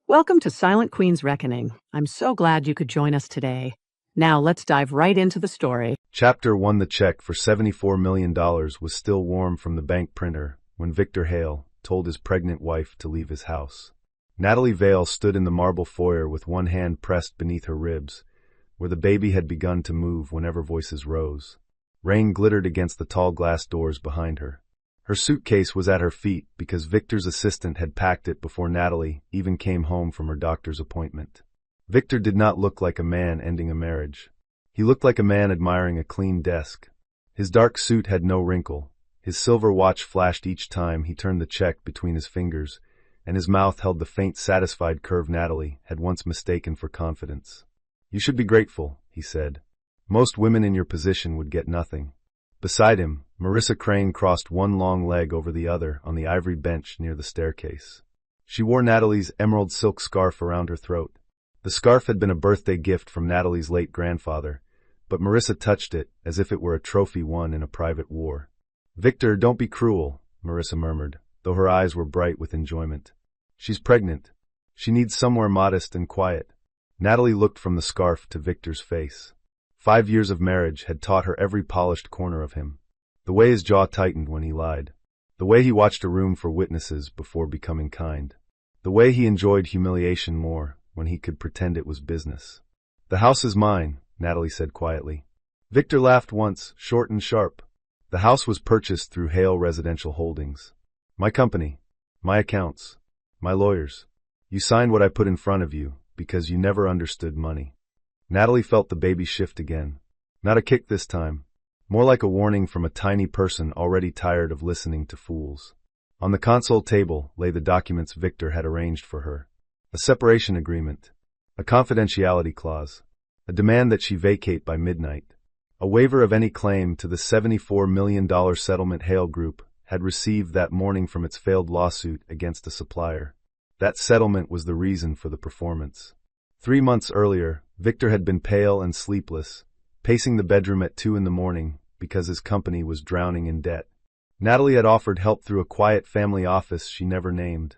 Welcome to Silent Queen's Reckoning. I'm so glad you could join us today. Now let's dive right into the story. Chapter 1. The check for $74 million was still warm from the bank printer when Victor Hale told his pregnant wife to leave his house. Natalie Vale stood in the marble foyer with one hand pressed beneath her ribs, where the baby had begun to move whenever voices rose. Rain glittered against the tall glass doors behind her. Her suitcase was at her feet because Victor's assistant had packed it before Natalie even came home from her doctor's appointment. Victor did not look like a man ending a marriage. He looked like a man admiring a clean desk. His dark suit had no wrinkle. His silver watch flashed each time he turned the check between his fingers, and his mouth held the faint, satisfied curve Natalie had once mistaken for confidence. "You should be grateful," he said. "Most women in your position would get nothing." Beside him, Marissa Crane crossed one long leg over the other on the ivory bench near the staircase. She wore Natalie's emerald silk scarf around her throat. The scarf had been a birthday gift from Natalie's late grandfather, but Marissa touched it as if it were a trophy won in a private war. "Victor, don't be cruel," Marissa murmured, though her eyes were bright with enjoyment. "She's pregnant. She needs somewhere modest and quiet." Natalie looked from the scarf to Victor's face. 5 years of marriage had taught her every polished corner of him. The way his jaw tightened when he lied. The way he watched a room for witnesses before becoming kind. The way he enjoyed humiliation more when he could pretend it was business. "The house is mine," Natalie said quietly. Victor laughed once, short and sharp. "The house was purchased through Hale Residential Holdings. My company. My accounts. My lawyers. You signed what I put in front of you because you never understood money." Natalie felt the baby shift again. Not a kick this time. More like a warning from a tiny person already tired of listening to fools. On the console table lay the documents Victor had arranged for her. A separation agreement. A confidentiality clause. A demand that she vacate by midnight. A waiver of any claim to the $74 million settlement Hale Group had received that morning from its failed lawsuit against a supplier. That settlement was the reason for the performance. 3 months earlier, Victor had been pale and sleepless, pacing the bedroom at 2 a.m. because his company was drowning in debt. Natalie had offered help through a quiet family office she never named.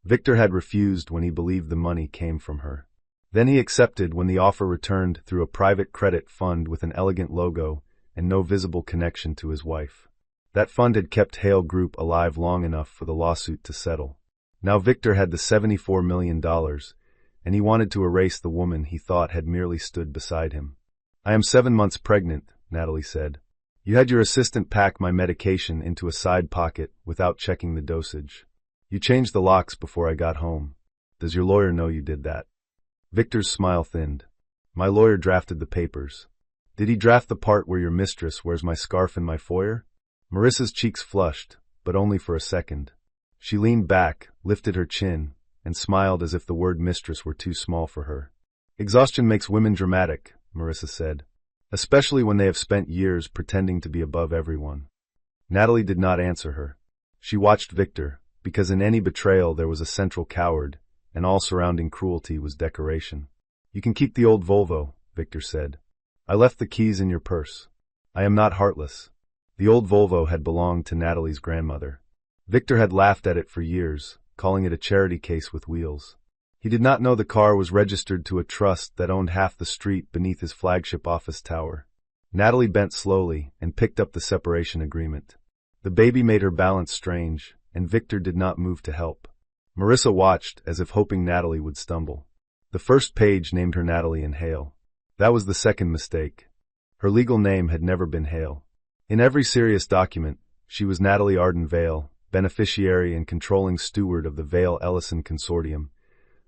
Victor had refused when he believed the money came from her. Then he accepted when the offer returned through a private credit fund with an elegant logo and no visible connection to his wife. That fund had kept Hale Group alive long enough for the lawsuit to settle. Now Victor had the $74 million, and he wanted to erase the woman he thought had merely stood beside him. "I am 7 months pregnant," Natalie said. "You had your assistant pack my medication into a side pocket without checking the dosage. You changed the locks before I got home. Does your lawyer know you did that?" Victor's smile thinned. "My lawyer drafted the papers." "Did he draft the part where your mistress wears my scarf in my foyer?" Marissa's cheeks flushed, but only for a second. She leaned back, lifted her chin, and smiled as if the word mistress were too small for her. "Exhaustion makes women dramatic," Marissa said, "especially when they have spent years pretending to be above everyone." Natalie did not answer her. She watched Victor, because in any betrayal there was a central coward, and all surrounding cruelty was decoration. "You can keep the old Volvo," Victor said. "I left the keys in your purse. I am not heartless." The old Volvo had belonged to Natalie's grandmother. Victor had laughed at it for years, calling it a charity case with wheels. He did not know the car was registered to a trust that owned half the street beneath his flagship office tower. Natalie bent slowly and picked up the separation agreement. The baby made her balance strange, and Victor did not move to help. Marissa watched as if hoping Natalie would stumble. The first page named her Natalie and Hale. That was the second mistake. Her legal name had never been Hale. In every serious document, she was Natalie Arden Vale, beneficiary and controlling steward of the Vale Ellison Consortium,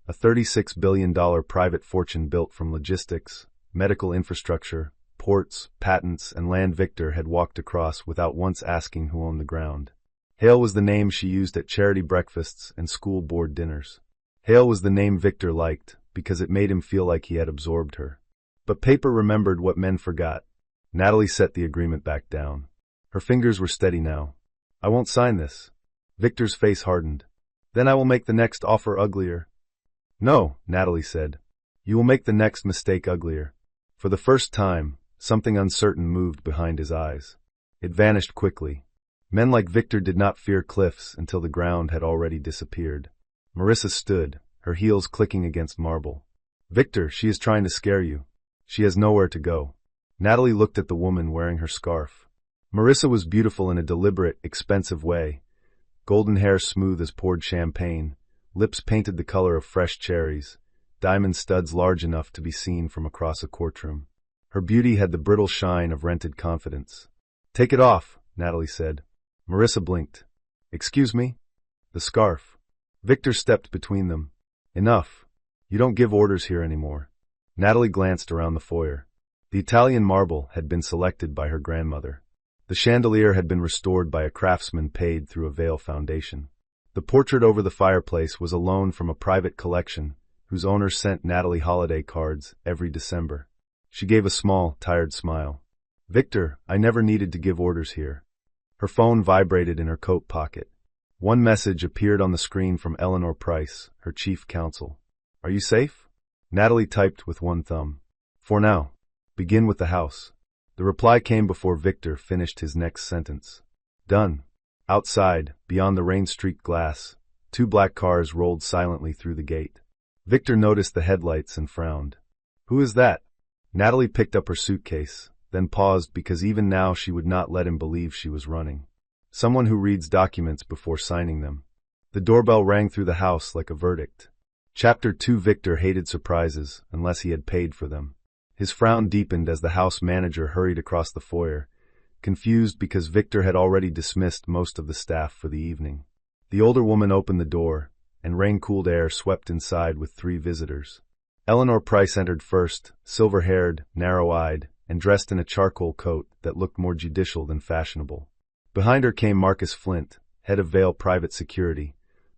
a $36 billion private fortune built from logistics, medical infrastructure, ports, patents, and land Victor had walked across without once asking who owned the ground. Hale was the name she used at charity breakfasts and school board dinners. Hale was the name Victor liked because it made him feel like he had absorbed her. But paper remembered what men forgot. Natalie set the agreement back down. Her fingers were steady now. "I won't sign this." Victor's face hardened. "Then I will make the next offer uglier." "No," Natalie said. "You will make the next mistake uglier." For the first time, something uncertain moved behind his eyes. It vanished quickly. Men like Victor did not fear cliffs until the ground had already disappeared. Marissa stood, her heels clicking against marble. "Victor, she is trying to scare you. She has nowhere to go." Natalie looked at the woman wearing her scarf. Marissa was beautiful in a deliberate, expensive way. Golden hair smooth as poured champagne, lips painted the color of fresh cherries, diamond studs large enough to be seen from across a courtroom. Her beauty had the brittle shine of rented confidence. "Take it off," Natalie said. Marissa blinked. "Excuse me?" "The scarf." Victor stepped between them. "Enough. You don't give orders here anymore." Natalie glanced around the foyer. The Italian marble had been selected by her grandmother. The chandelier had been restored by a craftsman paid through a Vail foundation. The portrait over the fireplace was a loan from a private collection, whose owner sent Natalie holiday cards every December. She gave a small, tired smile. "Victor, I never needed to give orders here." Her phone vibrated in her coat pocket. One message appeared on the screen from Eleanor Price, her chief counsel. "Are you safe?" Natalie typed with one thumb. "For now. Begin with the house." The reply came before Victor finished his next sentence. "Done." Outside, beyond the rain-streaked glass, 2 black cars rolled silently through the gate. Victor noticed the headlights and frowned. "Who is that?" Natalie picked up her suitcase, then paused because even now she would not let him believe she was running. Someone who reads documents before signing them. The doorbell rang through the house like a verdict. Chapter 2. Victor hated surprises unless he had paid for them. His frown deepened as the house manager hurried across the foyer, confused because Victor had already dismissed most of the staff for the evening. The older woman opened the door, and rain-cooled air swept inside with 3 visitors. Eleanor Price entered first, silver-haired, narrow-eyed, and dressed in a charcoal coat that looked more judicial than fashionable. Behind her came Marcus Flint, head of Vail Private Security,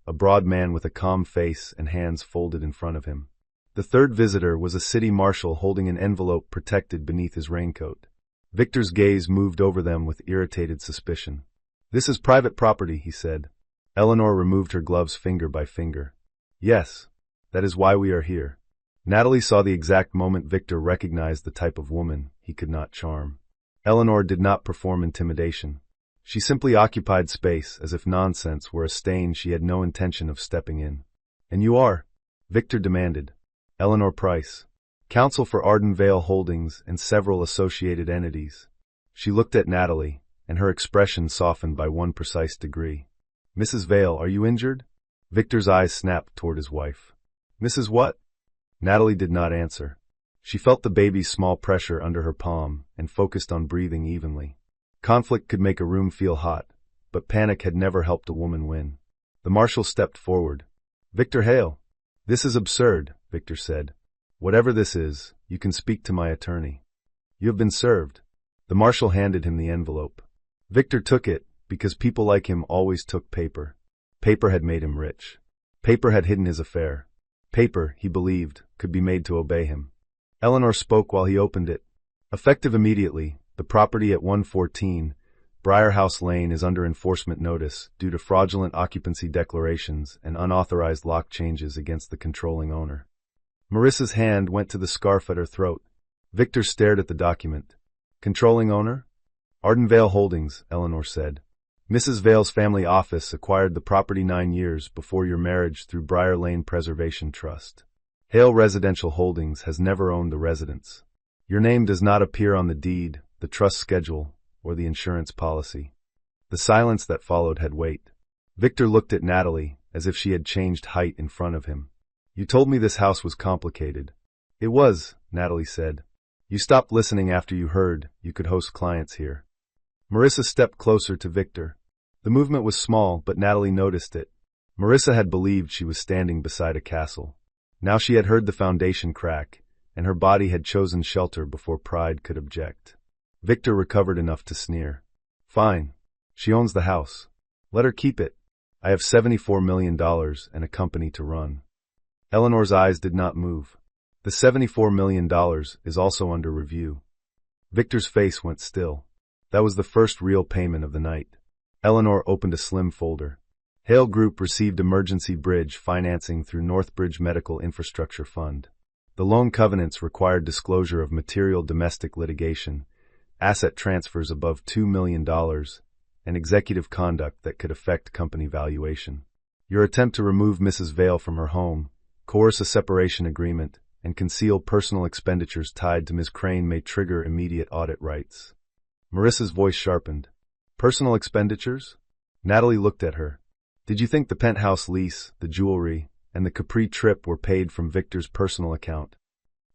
a broad man with a calm face and hands folded in front of him. The third visitor was a city marshal holding an envelope protected beneath his raincoat. Victor's gaze moved over them with irritated suspicion. "This is private property," he said. Eleanor removed her gloves finger by finger. "Yes, that is why we are here." Natalie saw the exact moment Victor recognized the type of woman he could not charm. Eleanor did not perform intimidation. She simply occupied space as if nonsense were a stain she had no intention of stepping in. "And you are?" Victor demanded. "Eleanor Price, counsel for Arden Vail Holdings and several associated entities." She looked at Natalie, and her expression softened by one precise degree. "Mrs. Vail, are you injured?" Victor's eyes snapped toward his wife. "Mrs. what?" Natalie did not answer. She felt the baby's small pressure under her palm and focused on breathing evenly. Conflict could make a room feel hot, but panic had never helped a woman win. The marshal stepped forward. "Victor Hale." "This is absurd," Victor said. "Whatever this is, you can speak to my attorney." "You have been served." The marshal handed him the envelope. Victor took it because people like him always took paper. Paper had made him rich. Paper had hidden his affair. Paper, he believed, could be made to obey him. Eleanor spoke while he opened it. "Effective immediately, the property at 114 Briar House Lane is under enforcement notice due to fraudulent occupancy declarations and unauthorized lock changes against the controlling owner." Marissa's hand went to the scarf at her throat. Victor stared at the document. "Controlling owner?" "Arden Vail Holdings," Eleanor said. "Mrs. Vail's family office acquired the property 9 years before your marriage through Briar Lane Preservation Trust. Hale Residential Holdings has never owned the residence. Your name does not appear on the deed, the trust schedule, or the insurance policy." The silence that followed had weight. Victor looked at Natalie as if she had changed height in front of him. "You told me this house was complicated." "It was," Natalie said. "You stopped listening after you heard you could host clients here." Marissa stepped closer to Victor. The movement was small, but Natalie noticed it. Marissa had believed she was standing beside a castle. Now she had heard the foundation crack, and her body had chosen shelter before pride could object. Victor recovered enough to sneer. "Fine. She owns the house. Let her keep it. I have $74 million and a company to run." Eleanor's eyes did not move. "The $74 million is also under review." Victor's face went still. That was the first real payment of the night. Eleanor opened a slim folder. Hale Group received emergency bridge financing through Northbridge Medical Infrastructure Fund. The loan covenants required disclosure of material domestic litigation, asset transfers above $2 million, and executive conduct that could affect company valuation. Your attempt to remove Mrs. Vail from her home coerce a separation agreement, and conceal personal expenditures tied to Ms. Crane may trigger immediate audit rights. Marissa's voice sharpened. Personal expenditures? Natalie looked at her. Did you think the penthouse lease, the jewelry, and the Capri trip were paid from Victor's personal account?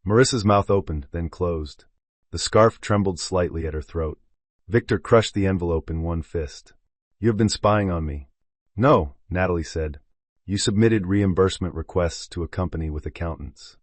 Marissa's mouth opened, then closed. The scarf trembled slightly at her throat. Victor crushed the envelope in one fist. You have been spying on me. No, Natalie said. You submitted reimbursement requests to a company with accountants.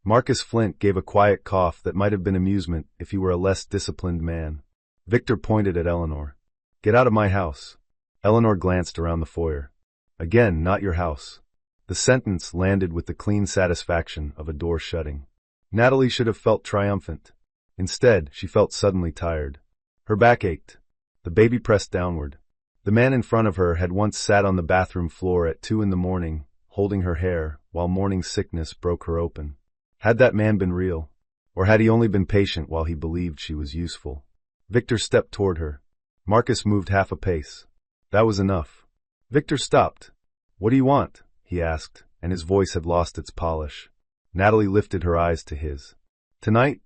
Marcus Flint gave a quiet cough that might have been amusement if he were a less disciplined man. Victor pointed at Eleanor. Get out of my house. Eleanor glanced around the foyer. Again, not your house. The sentence landed with the clean satisfaction of a door shutting. Natalie should have felt triumphant. Instead, she felt suddenly tired. Her back ached. The baby pressed downward. The man in front of her had once sat on the bathroom floor at 2 a.m, holding her hair, while morning sickness broke her open. Had that man been real? Or had he only been patient while he believed she was useful? Victor stepped toward her. Marcus moved half a pace. That was enough. Victor stopped. What do you want? He asked, and his voice had lost its polish. Natalie lifted her eyes to his. Tonight?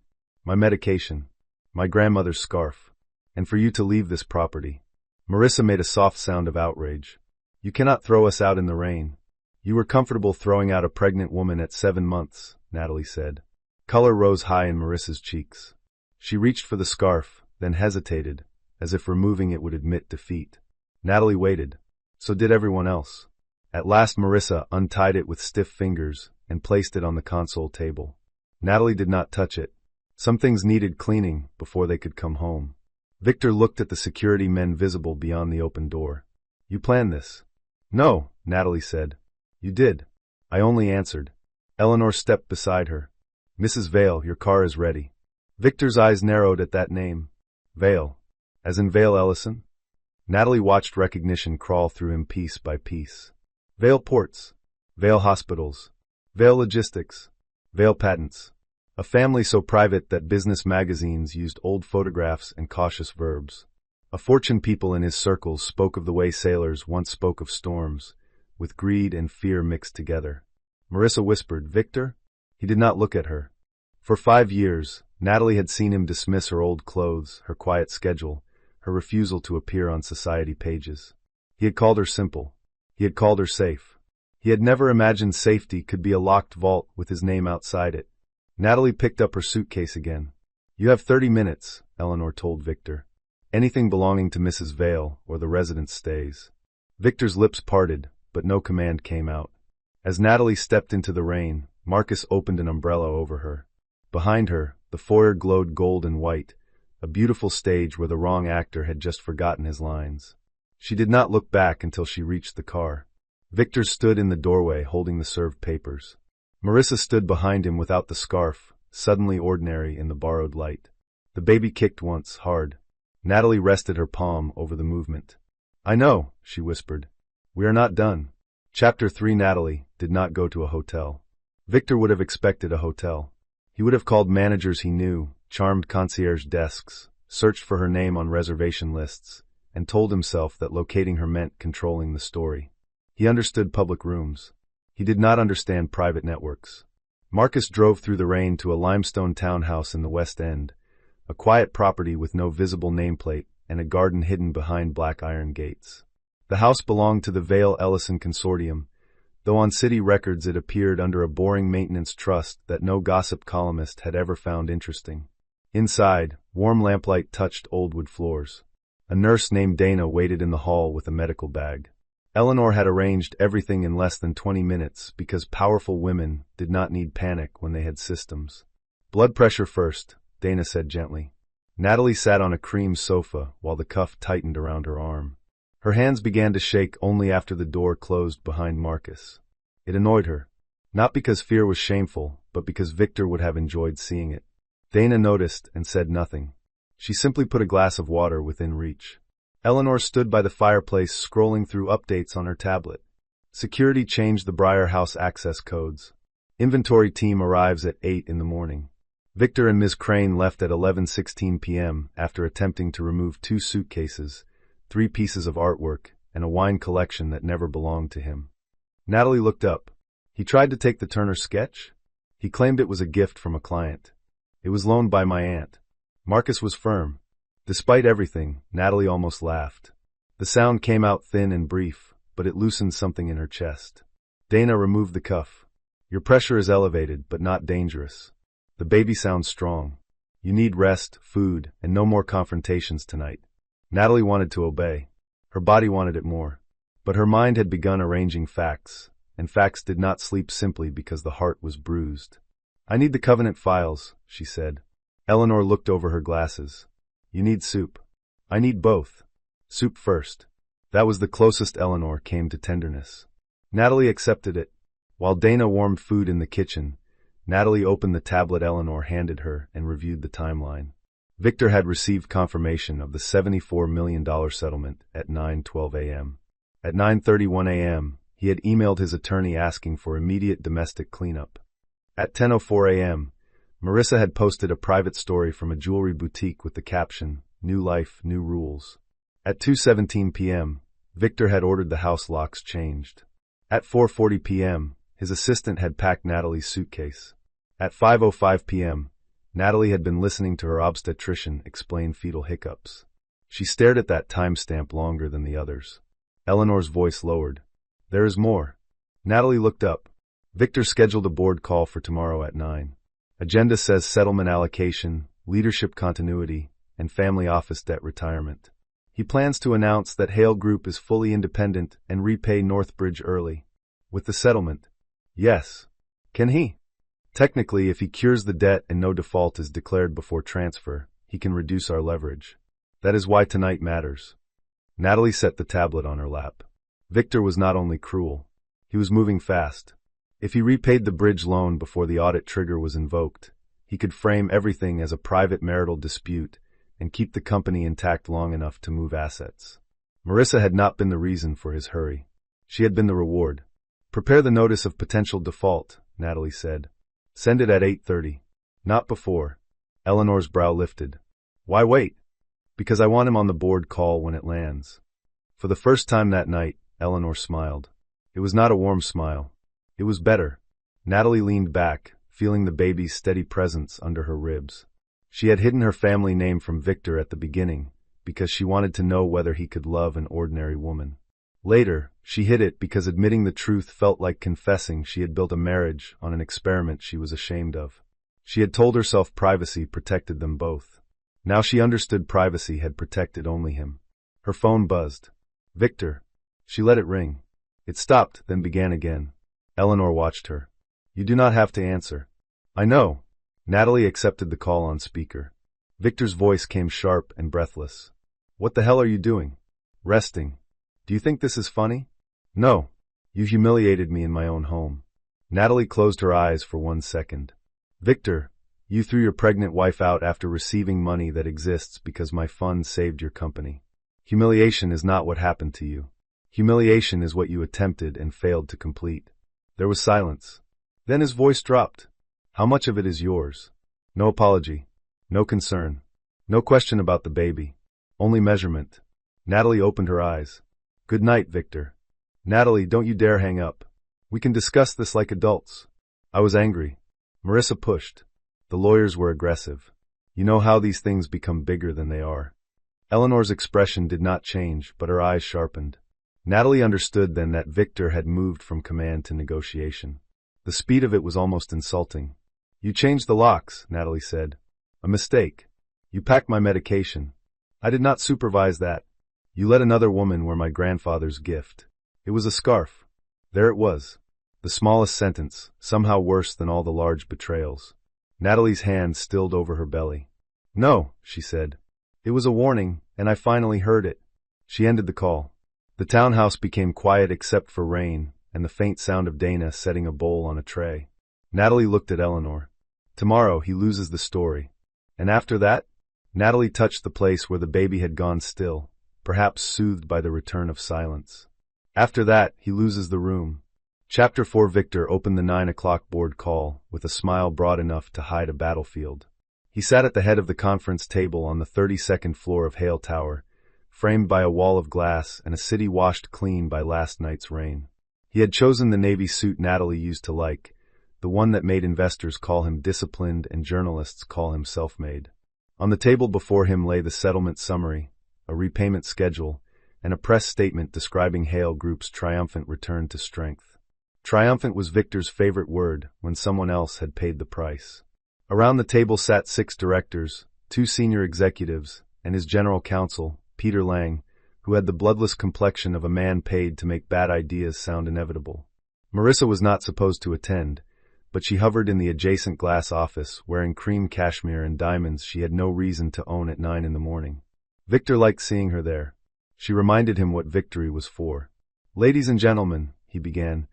My medication. My grandmother's scarf. And for you to leave this property. Marissa made a soft sound of outrage. You cannot throw us out in the rain. You were comfortable throwing out a pregnant woman at 7 months, Natalie said. Color rose high in Marissa's cheeks. She reached for the scarf, then hesitated, as if removing it would admit defeat. Natalie waited. So did everyone else. At last Marissa untied it with stiff fingers and placed it on the console table. Natalie did not touch it. Some things needed cleaning before they could come home. Victor looked at the security men visible beyond the open door. You planned this? No, Natalie said. You did. I only answered. Eleanor stepped beside her. Mrs. Vale, your car is ready. Victor's eyes narrowed at that name. Vale. As in Vale Ellison? Natalie watched recognition crawl through him piece by piece. Vale Ports. Vale Hospitals. Vale Logistics. Vale Patents. A family so private that business magazines used old photographs and cautious verbs. A fortune people in his circles spoke of the way sailors once spoke of storms, with greed and fear mixed together. Marissa whispered, Victor? He did not look at her. For 5 years, Natalie had seen him dismiss her old clothes, her quiet schedule, her refusal to appear on society pages. He had called her simple. He had called her safe. He had never imagined safety could be a locked vault with his name outside it. Natalie picked up her suitcase again. You have 30 minutes, Eleanor told Victor. Anything belonging to Mrs. Vale or the residence stays. Victor's lips parted, but no command came out. As Natalie stepped into the rain, Marcus opened an umbrella over her. Behind her, the foyer glowed gold and white, a beautiful stage where the wrong actor had just forgotten his lines. She did not look back until she reached the car. Victor stood in the doorway holding the served papers. Marissa stood behind him without the scarf, suddenly ordinary in the borrowed light. The baby kicked once, hard. Natalie rested her palm over the movement. I know, she whispered. We are not done. Chapter 3. Natalie did not go to a hotel. Victor would have expected a hotel. He would have called managers he knew, charmed concierge desks, searched for her name on reservation lists, and told himself that locating her meant controlling the story. He understood public rooms. He did not understand private networks. Marcus drove through the rain to a limestone townhouse in the West End, a quiet property with no visible nameplate and a garden hidden behind black iron gates. The house belonged to the Vale Ellison Consortium, though on city records it appeared under a boring maintenance trust that no gossip columnist had ever found interesting. Inside, warm lamplight touched old wood floors. A nurse named Dana waited in the hall with a medical bag. Eleanor had arranged everything in less than 20 minutes because powerful women did not need panic when they had systems. Blood pressure first, Dana said gently. Natalie sat on a cream sofa while the cuff tightened around her arm. Her hands began to shake only after the door closed behind Marcus. It annoyed her. Not because fear was shameful, but because Victor would have enjoyed seeing it. Dana noticed and said nothing. She simply put a glass of water within reach. Eleanor stood by the fireplace scrolling through updates on her tablet. Security changed the Briar House access codes. Inventory team arrives at 8 in the morning. Victor and Ms. Crane left at 11:16 p.m. after attempting to remove 2 suitcases, 3 pieces of artwork, and a wine collection that never belonged to him. Natalie looked up. He tried to take the Turner sketch? He claimed it was a gift from a client. It was loaned by my aunt. Marcus was firm. Despite everything, Natalie almost laughed. The sound came out thin and brief, but it loosened something in her chest. Dana removed the cuff. Your pressure is elevated, but not dangerous. The baby sounds strong. You need rest, food, and no more confrontations tonight. Natalie wanted to obey. Her body wanted it more. But her mind had begun arranging facts, and facts did not sleep simply because the heart was bruised. I need the covenant files, she said. Eleanor looked over her glasses. You need soup. I need both. Soup first. That was the closest Eleanor came to tenderness. Natalie accepted it. While Dana warmed food in the kitchen, Natalie opened the tablet Eleanor handed her and reviewed the timeline. Victor had received confirmation of the $74 million settlement at 9:12 a.m. At 9:31 a.m., he had emailed his attorney asking for immediate domestic cleanup. At 10:04 a.m., Marissa had posted a private story from a jewelry boutique with the caption, New Life, New Rules. At 2:17 p.m., Victor had ordered the house locks changed. At 4:40 p.m., his assistant had packed Natalie's suitcase. At 5:05 p.m., Natalie had been listening to her obstetrician explain fetal hiccups. She stared at that timestamp longer than the others. Eleanor's voice lowered. There is more. Natalie looked up. Victor scheduled a board call for tomorrow at 9. Agenda says settlement allocation, leadership continuity, and family office debt retirement. He plans to announce that Hale Group is fully independent and repay Northbridge early. With the settlement. Yes. Can he? Technically, if he cures the debt and no default is declared before transfer, he can reduce our leverage. That is why tonight matters. Natalie set the tablet on her lap. Victor was not only cruel. He was moving fast. If he repaid the bridge loan before the audit trigger was invoked, he could frame everything as a private marital dispute and keep the company intact long enough to move assets. Marissa had not been the reason for his hurry. She had been the reward. Prepare the notice of potential default, Natalie said. Send it at 8:30. Not before. Eleanor's brow lifted. Why wait? Because I want him on the board call when it lands. For the first time that night, Eleanor smiled. It was not a warm smile. It was better. Natalie leaned back, feeling the baby's steady presence under her ribs. She had hidden her family name from Victor at the beginning, because she wanted to know whether he could love an ordinary woman. Later, she hid it because admitting the truth felt like confessing she had built a marriage on an experiment she was ashamed of. She had told herself privacy protected them both. Now she understood privacy had protected only him. Her phone buzzed. Victor. She let it ring. It stopped, then began again. Eleanor watched her. You do not have to answer. I know. Natalie accepted the call on speaker. Victor's voice came sharp and breathless. What the hell are you doing? Resting. Do you think this is funny? No. You humiliated me in my own home. Natalie closed her eyes for 1 second. Victor, you threw your pregnant wife out after receiving money that exists because my fund saved your company. Humiliation is not what happened to you. Humiliation is what you attempted and failed to complete. There was silence. Then his voice dropped. How much of it is yours? No apology. No concern. No question about the baby. Only measurement. Natalie opened her eyes. Good night, Victor. Natalie, don't you dare hang up. We can discuss this like adults. I was angry. Marissa pushed. The lawyers were aggressive. You know how these things become bigger than they are. Eleanor's expression did not change, but her eyes sharpened. Natalie understood then that Victor had moved from command to negotiation. The speed of it was almost insulting. You changed the locks, Natalie said. A mistake. You packed my medication. I did not supervise that. You let another woman wear my grandfather's gift. It was a scarf. There it was. The smallest sentence, somehow worse than all the large betrayals. Natalie's hand stilled over her belly. No, she said. It was a warning, and I finally heard it. She ended the call. The townhouse became quiet except for rain and the faint sound of Dana setting a bowl on a tray. Natalie looked at Eleanor. Tomorrow he loses the story. And after that? Natalie touched the place where the baby had gone still, perhaps soothed by the return of silence. After that, he loses the room. Chapter 4. Victor opened the 9 o'clock board call with a smile broad enough to hide a battlefield. He sat at the head of the conference table on the 32nd floor of Hale Tower, framed by a wall of glass and a city washed clean by last night's rain. He had chosen the navy suit Natalie used to like, the one that made investors call him disciplined and journalists call him self-made. On the table before him lay the settlement summary, a repayment schedule, and a press statement describing Hale Group's triumphant return to strength. Triumphant was Victor's favorite word when someone else had paid the price. Around the table sat 6 directors, 2 senior executives, and his general counsel, Peter Lang, who had the bloodless complexion of a man paid to make bad ideas sound inevitable. Marissa was not supposed to attend, but she hovered in the adjacent glass office, wearing cream cashmere and diamonds she had no reason to own at 9 in the morning. Victor liked seeing her there. She reminded him what victory was for. "Ladies and gentlemen," he began,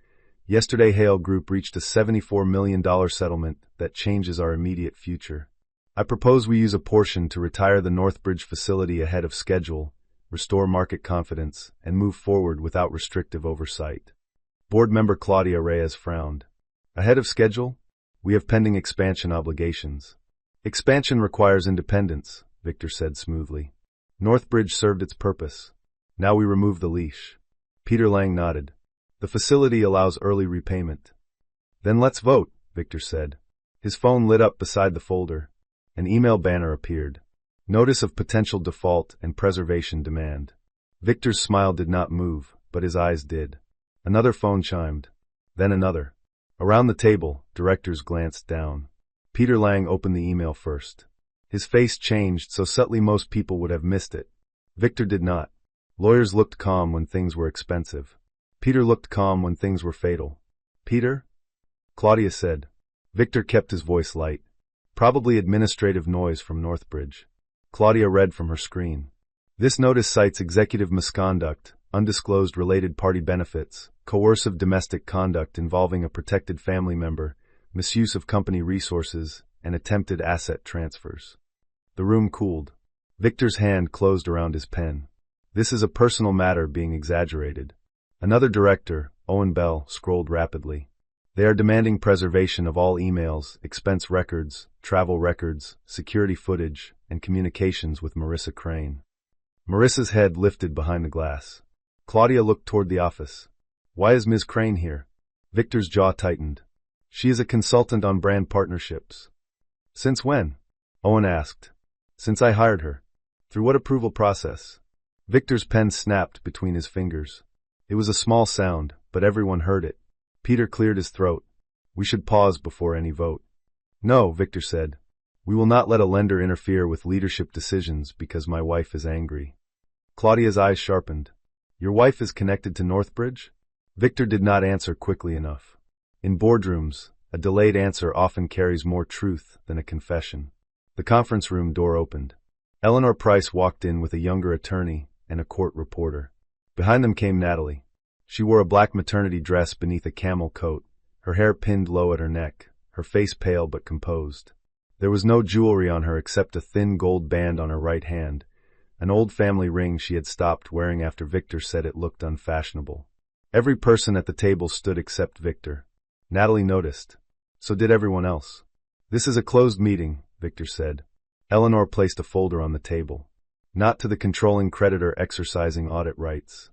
"yesterday Hale Group reached a $74 million settlement that changes our immediate future. I propose we use a portion to retire the Northbridge facility ahead of schedule, restore market confidence, and move forward without restrictive oversight." Board member Claudia Reyes frowned. "Ahead of schedule? We have pending expansion obligations." "Expansion requires independence," Victor said smoothly. "Northbridge served its purpose. Now we remove the leash." Peter Lang nodded. "The facility allows early repayment." "Then let's vote," Victor said. His phone lit up beside the folder. An email banner appeared. Notice of potential default and preservation demand. Victor's smile did not move, but his eyes did. Another phone chimed. Then another. Around the table, directors glanced down. Peter Lang opened the email first. His face changed so subtly most people would have missed it. Victor did not. Lawyers looked calm when things were expensive. Peter looked calm when things were fatal. "Peter?" Claudia said. Victor kept his voice light. "Probably administrative noise from Northbridge." Claudia read from her screen. "This notice cites executive misconduct, undisclosed related party benefits, coercive domestic conduct involving a protected family member, misuse of company resources, and attempted asset transfers." The room cooled. Victor's hand closed around his pen. "This is a personal matter being exaggerated." Another director, Owen Bell, scrolled rapidly. "They are demanding preservation of all emails, expense records, travel records, security footage, and communications with Marissa Crane." Marissa's head lifted behind the glass. Claudia looked toward the office. "Why is Ms. Crane here?" Victor's jaw tightened. "She is a consultant on brand partnerships." "Since when?" Owen asked. "Since I hired her." "Through what approval process?" Victor's pen snapped between his fingers. It was a small sound, but everyone heard it. Peter cleared his throat. "We should pause before any vote." "No," Victor said. "We will not let a lender interfere with leadership decisions because my wife is angry." Claudia's eyes sharpened. "Your wife is connected to Northbridge?" Victor did not answer quickly enough. In boardrooms, a delayed answer often carries more truth than a confession. The conference room door opened. Eleanor Price walked in with a younger attorney and a court reporter. Behind them came Natalie. She wore a black maternity dress beneath a camel coat, her hair pinned low at her neck, her face pale but composed. There was no jewelry on her except a thin gold band on her right hand, an old family ring she had stopped wearing after Victor said it looked unfashionable. Every person at the table stood except Victor. Natalie noticed. So did everyone else. "This is a closed meeting," Victor said. Eleanor placed a folder on the table. "Not to the controlling creditor exercising audit rights."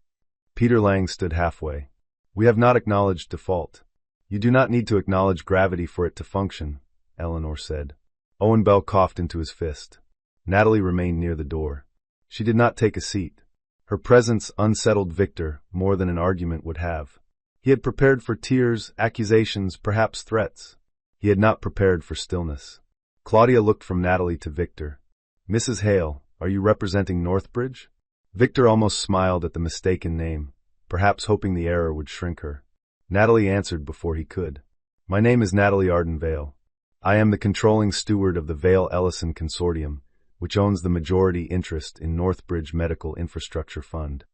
Peter Lang stood halfway. "We have not acknowledged default." "You do not need to acknowledge gravity for it to function," Eleanor said. Owen Bell coughed into his fist. Natalie remained near the door. She did not take a seat. Her presence unsettled Victor more than an argument would have. He had prepared for tears, accusations, perhaps threats. He had not prepared for stillness. Claudia looked from Natalie to Victor. "Mrs. Hale, are you representing Northbridge?" Victor almost smiled at the mistaken name, perhaps hoping the error would shrink her. Natalie answered before he could. "My name is Natalie Arden Vale. I am the controlling steward of the Vale Ellison Consortium, which owns the majority interest in Northbridge Medical Infrastructure Fund."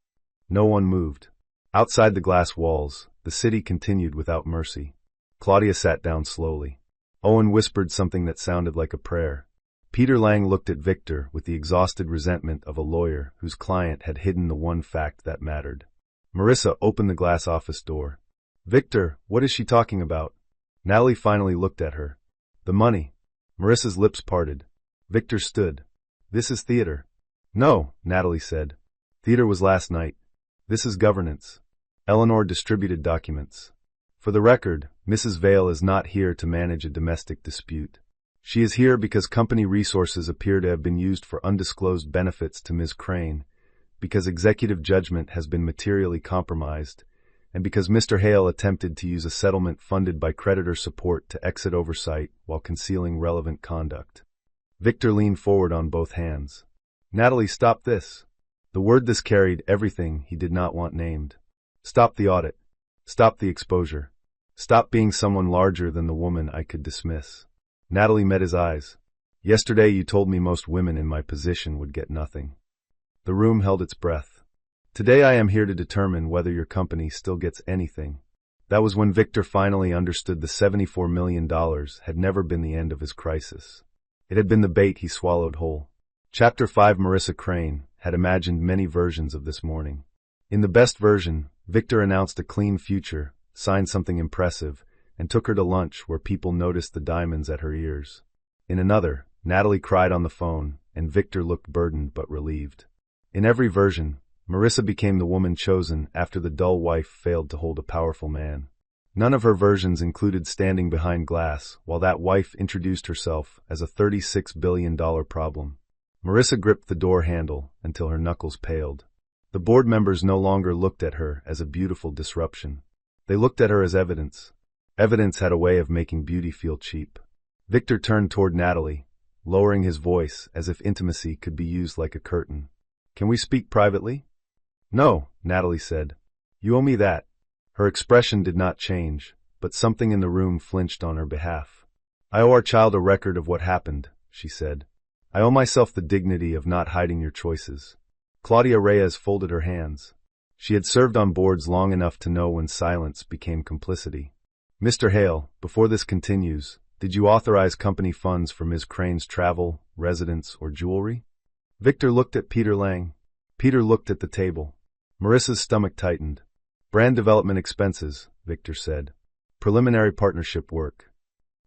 No one moved. Outside the glass walls, the city continued without mercy. Claudia sat down slowly. Owen whispered something that sounded like a prayer. Peter Lang looked at Victor with the exhausted resentment of a lawyer whose client had hidden the one fact that mattered. Marissa opened the glass office door. "Victor, what is she talking about?" Natalie finally looked at her. "The money." Marissa's lips parted. Victor stood. "This is theater." "No," Natalie said. "Theater was last night. This is governance." Eleanor distributed documents. For the record, Mrs. Vale is not here to manage a domestic dispute. She is here because company resources appear to have been used for undisclosed benefits to Ms. Crane, because executive judgment has been materially compromised, and because Mr. Hale attempted to use a settlement funded by creditor support to exit oversight while concealing relevant conduct. Victor leaned forward on both hands. Natalie, stop this. The word this carried everything he did not want named. Stop the audit. Stop the exposure. Stop being someone larger than the woman I could dismiss. Natalie met his eyes. Yesterday you told me most women in my position would get nothing. The room held its breath. Today I am here to determine whether your company still gets anything. That was when Victor finally understood the $74 million had never been the end of his crisis. It had been the bait he swallowed whole. Chapter 5. Marissa Crane had imagined many versions of this morning. In the best version, Victor announced a clean future, signed something impressive, and took her to lunch where people noticed the diamonds at her ears. In another, Natalie cried on the phone, and Victor looked burdened but relieved. In every version, Marissa became the woman chosen after the dull wife failed to hold a powerful man. None of her versions included standing behind glass while that wife introduced herself as a $36 billion problem. Marissa gripped the door handle until her knuckles paled. The board members no longer looked at her as a beautiful disruption. They looked at her as evidence. Evidence had a way of making beauty feel cheap. Victor turned toward Natalie, lowering his voice as if intimacy could be used like a curtain. Can we speak privately? No, Natalie said. You owe me that. Her expression did not change, but something in the room flinched on her behalf. I owe our child a record of what happened, she said. I owe myself the dignity of not hiding your choices. Claudia Reyes folded her hands. She had served on boards long enough to know when silence became complicity. Mr. Hale, before this continues, did you authorize company funds for Ms. Crane's travel, residence, or jewelry? Victor looked at Peter Lang. Peter looked at the table. Marissa's stomach tightened. Brand development expenses, Victor said. Preliminary partnership work.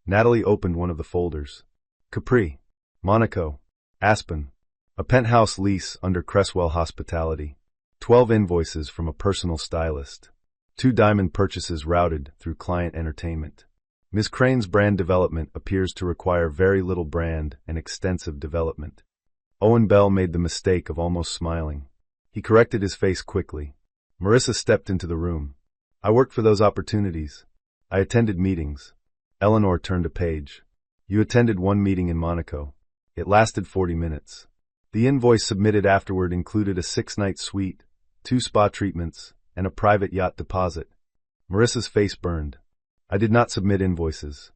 Natalie opened one of the folders. Capri, Monaco, Aspen. A penthouse lease under Cresswell Hospitality. 12 invoices from a personal stylist. 2 diamond purchases routed through client entertainment. Ms. Crane's brand development appears to require very little brand and extensive development. Owen Bell made the mistake of almost smiling. He corrected his face quickly. Marissa stepped into the room. I worked for those opportunities. I attended meetings. Eleanor turned a page. You attended one meeting in Monaco. It lasted 40 minutes. The invoice submitted afterward included a 6-night suite, 2 spa treatments, and a private yacht deposit. Marissa's face burned. I did not submit invoices.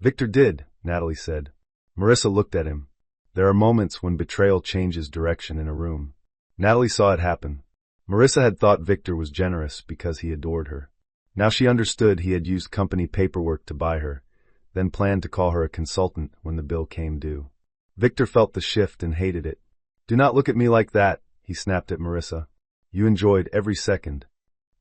Victor did, Natalie said. Marissa looked at him. There are moments when betrayal changes direction in a room. Natalie saw it happen. Marissa had thought Victor was generous because he adored her. Now she understood he had used company paperwork to buy her, then planned to call her a consultant when the bill came due. Victor felt the shift and hated it. Do not look at me like that, he snapped at Marissa. You enjoyed every second.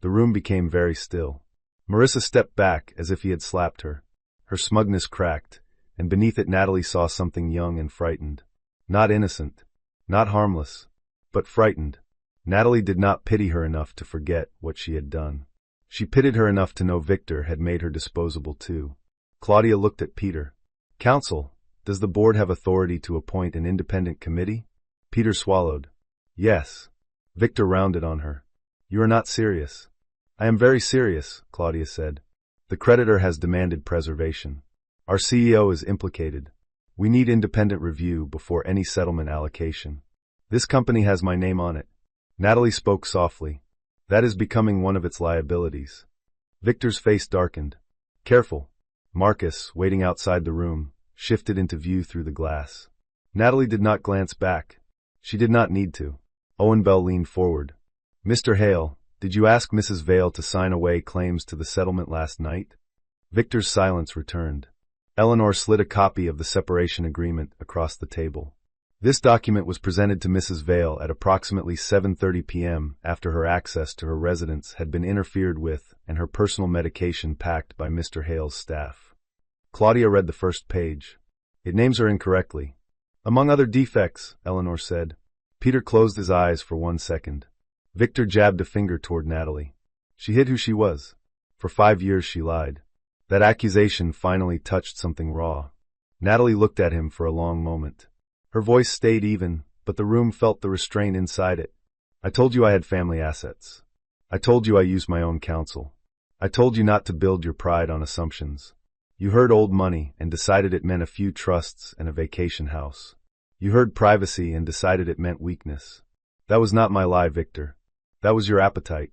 The room became very still. Marissa stepped back as if he had slapped her. Her smugness cracked, and beneath it Natalie saw something young and frightened. Not innocent, not harmless, but frightened. Natalie did not pity her enough to forget what she had done. She pitied her enough to know Victor had made her disposable too. Claudia looked at Peter. Counsel, does the board have authority to appoint an independent committee? Peter swallowed. Yes. Victor rounded on her. You are not serious. I am very serious, Claudia said. The creditor has demanded preservation. Our CEO is implicated. We need independent review before any settlement allocation. This company has my name on it. Natalie spoke softly. That is becoming one of its liabilities. Victor's face darkened. Careful. Marcus, waiting outside the room, shifted into view through the glass. Natalie did not glance back. She did not need to. Owen Bell leaned forward. Mr. Hale, did you ask Mrs. Vale to sign away claims to the settlement last night? Victor's silence returned. Eleanor slid a copy of the separation agreement across the table. This document was presented to Mrs. Vale at approximately 7:30 p.m. after her access to her residence had been interfered with and her personal medication packed by Mr. Hale's staff. Claudia read the first page. It names her incorrectly. Among other defects, Eleanor said. Peter closed his eyes for 1 second. Victor jabbed a finger toward Natalie. She hid who she was. For 5 years she lied. That accusation finally touched something raw. Natalie looked at him for a long moment. Her voice stayed even, but the room felt the restraint inside it. I told you I had family assets. I told you I used my own counsel. I told you not to build your pride on assumptions. You heard old money and decided it meant a few trusts and a vacation house. You heard privacy and decided it meant weakness. That was not my lie, Victor. That was your appetite.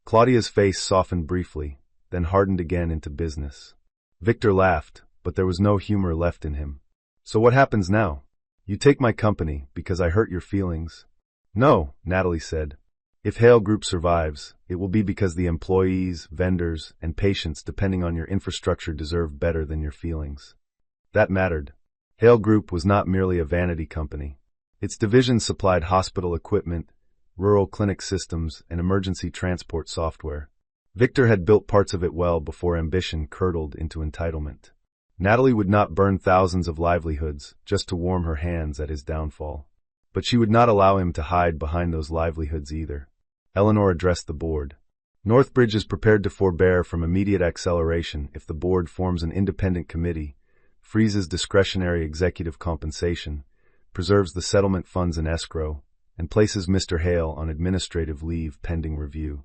Claudia's face softened briefly, then hardened again into business. Victor laughed, but there was no humor left in him. So what happens now? You take my company because I hurt your feelings? No, Natalie said. If Hale Group survives, it will be because the employees, vendors, and patients depending on your infrastructure deserve better than your feelings. That mattered. Hale Group was not merely a vanity company. Its divisions supplied hospital equipment, rural clinic systems, and emergency transport software. Victor had built parts of it well before ambition curdled into entitlement. Natalie would not burn thousands of livelihoods just to warm her hands at his downfall. But she would not allow him to hide behind those livelihoods either. Eleanor addressed the board. Northbridge is prepared to forbear from immediate acceleration if the board forms an independent committee, freezes discretionary executive compensation, preserves the settlement funds in escrow, and places Mr. Hale on administrative leave pending review.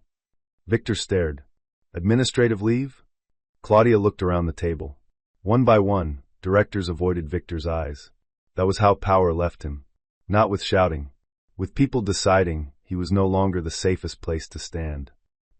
Victor stared. Administrative leave? Claudia looked around the table. One by one, directors avoided Victor's eyes. That was how power left him. Not with shouting. With people deciding he was no longer the safest place to stand.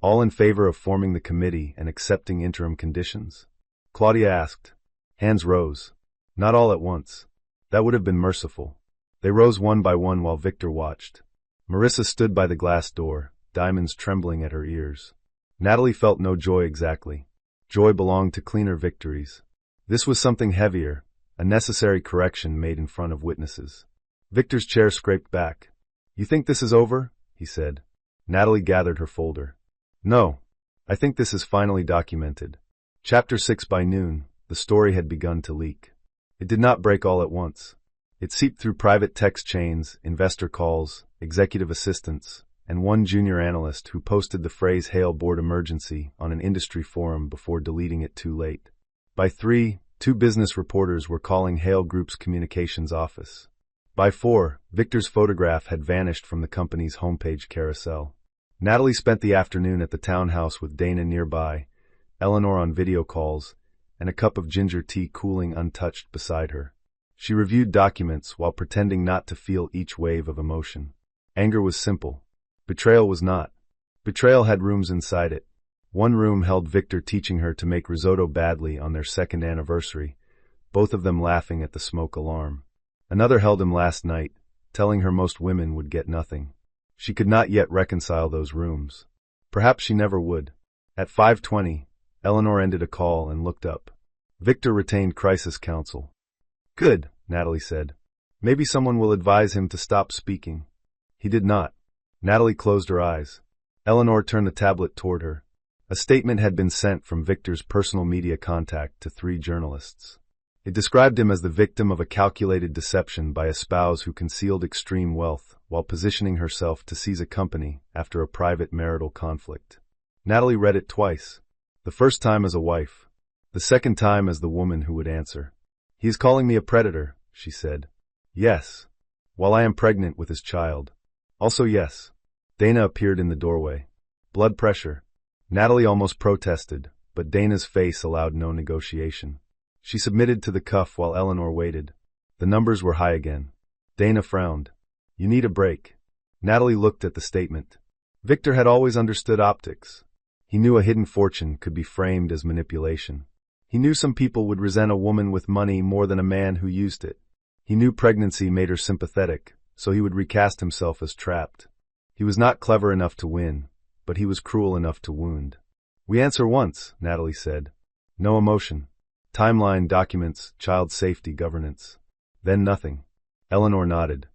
All in favor of forming the committee and accepting interim conditions? Claudia asked. Hands rose. Not all at once. That would have been merciful. They rose one by one while Victor watched. Marissa stood by the glass door, diamonds trembling at her ears. Natalie felt no joy exactly. Joy belonged to cleaner victories. This was something heavier, a necessary correction made in front of witnesses. Victor's chair scraped back. You think this is over? He said. Natalie gathered her folder. No. I think this is finally documented. Chapter 6 by noon, the story had begun to leak. It did not break all at once. It seeped through private text chains, investor calls, executive assistants, and one junior analyst who posted the phrase Hale Board Emergency on an industry forum before deleting it too late. By 3, 2 business reporters were calling Hale Group's communications office. By 4, Victor's photograph had vanished from the company's homepage carousel. Natalie spent the afternoon at the townhouse with Dana nearby, Eleanor on video calls, and a cup of ginger tea cooling untouched beside her. She reviewed documents while pretending not to feel each wave of emotion. Anger was simple. Betrayal was not. Betrayal had rooms inside it. One room held Victor teaching her to make risotto badly on their second anniversary, both of them laughing at the smoke alarm. Another held him last night, telling her most women would get nothing. She could not yet reconcile those rooms. Perhaps she never would. At 5:20, Eleanor ended a call and looked up. Victor retained crisis counsel. Good, Natalie said. Maybe someone will advise him to stop speaking. He did not. Natalie closed her eyes. Eleanor turned the tablet toward her. A statement had been sent from Victor's personal media contact to 3 journalists. It described him as the victim of a calculated deception by a spouse who concealed extreme wealth while positioning herself to seize a company after a private marital conflict. Natalie read it twice. The first time as a wife. The second time as the woman who would answer. He is calling me a predator, she said. Yes. While I am pregnant with his child. Also yes. Dana appeared in the doorway. Blood pressure. Natalie almost protested, but Dana's face allowed no negotiation. She submitted to the cuff while Eleanor waited. The numbers were high again. Dana frowned. You need a break. Natalie looked at the statement. Victor had always understood optics. He knew a hidden fortune could be framed as manipulation. He knew some people would resent a woman with money more than a man who used it. He knew pregnancy made her sympathetic, so he would recast himself as trapped. He was not clever enough to win, but he was cruel enough to wound. We answer once, Natalie said. No emotion. Timeline, documents, child safety, governance. Then nothing. Eleanor nodded.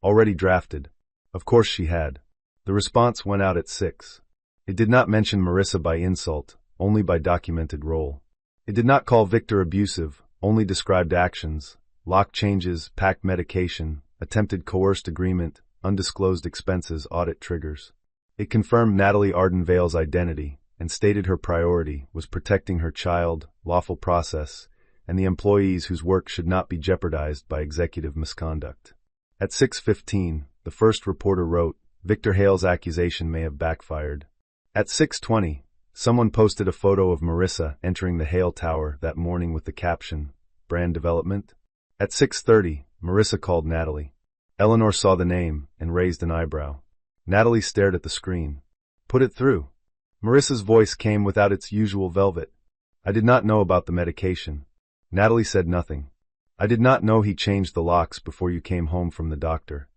Already drafted. Of course she had. The response went out at 6. It did not mention Marissa by insult, only by documented role. It did not call Victor abusive, only described actions, lock changes, packed medication, attempted coerced agreement, undisclosed expenses, audit triggers. It confirmed Natalie Arden-Vale's identity, and stated her priority was protecting her child, lawful process, and the employees whose work should not be jeopardized by executive misconduct. At 6:15, the first reporter wrote, "Victor Hale's accusation may have backfired." At 6:20, someone posted a photo of Marissa entering the Hale Tower that morning with the caption, "Brand Development." At 6:30, Marissa called Natalie. Eleanor saw the name and raised an eyebrow. Natalie stared at the screen. "Put it through." Marissa's voice came without its usual velvet. "I did not know about the medication." Natalie said nothing. "I did not know he changed the locks before you came home from the doctor."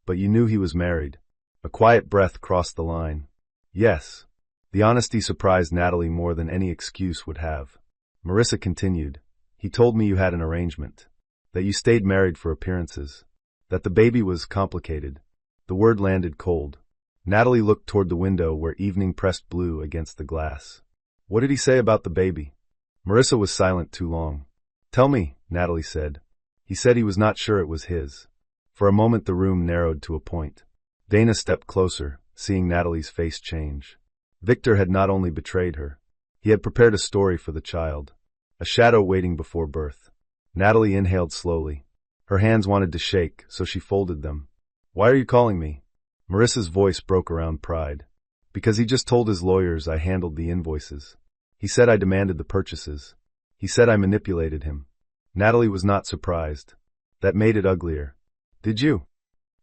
"But you knew he was married." A quiet breath crossed the line. "Yes." The honesty surprised Natalie more than any excuse would have. Marissa continued, "He told me you had an arrangement. That you stayed married for appearances. That the baby was complicated." The word landed cold. Natalie looked toward the window where evening pressed blue against the glass. "What did he say about the baby?" Marissa was silent too long. "Tell me," Natalie said. "He said he was not sure it was his." For a moment the room narrowed to a point. Dana stepped closer, seeing Natalie's face change. Victor had not only betrayed her. He had prepared a story for the child. A shadow waiting before birth. Natalie inhaled slowly. Her hands wanted to shake, so she folded them. "Why are you calling me?" Marissa's voice broke around pride. "Because he just told his lawyers I handled the invoices. He said I demanded the purchases. He said I manipulated him." Natalie was not surprised. That made it uglier. "Did you?"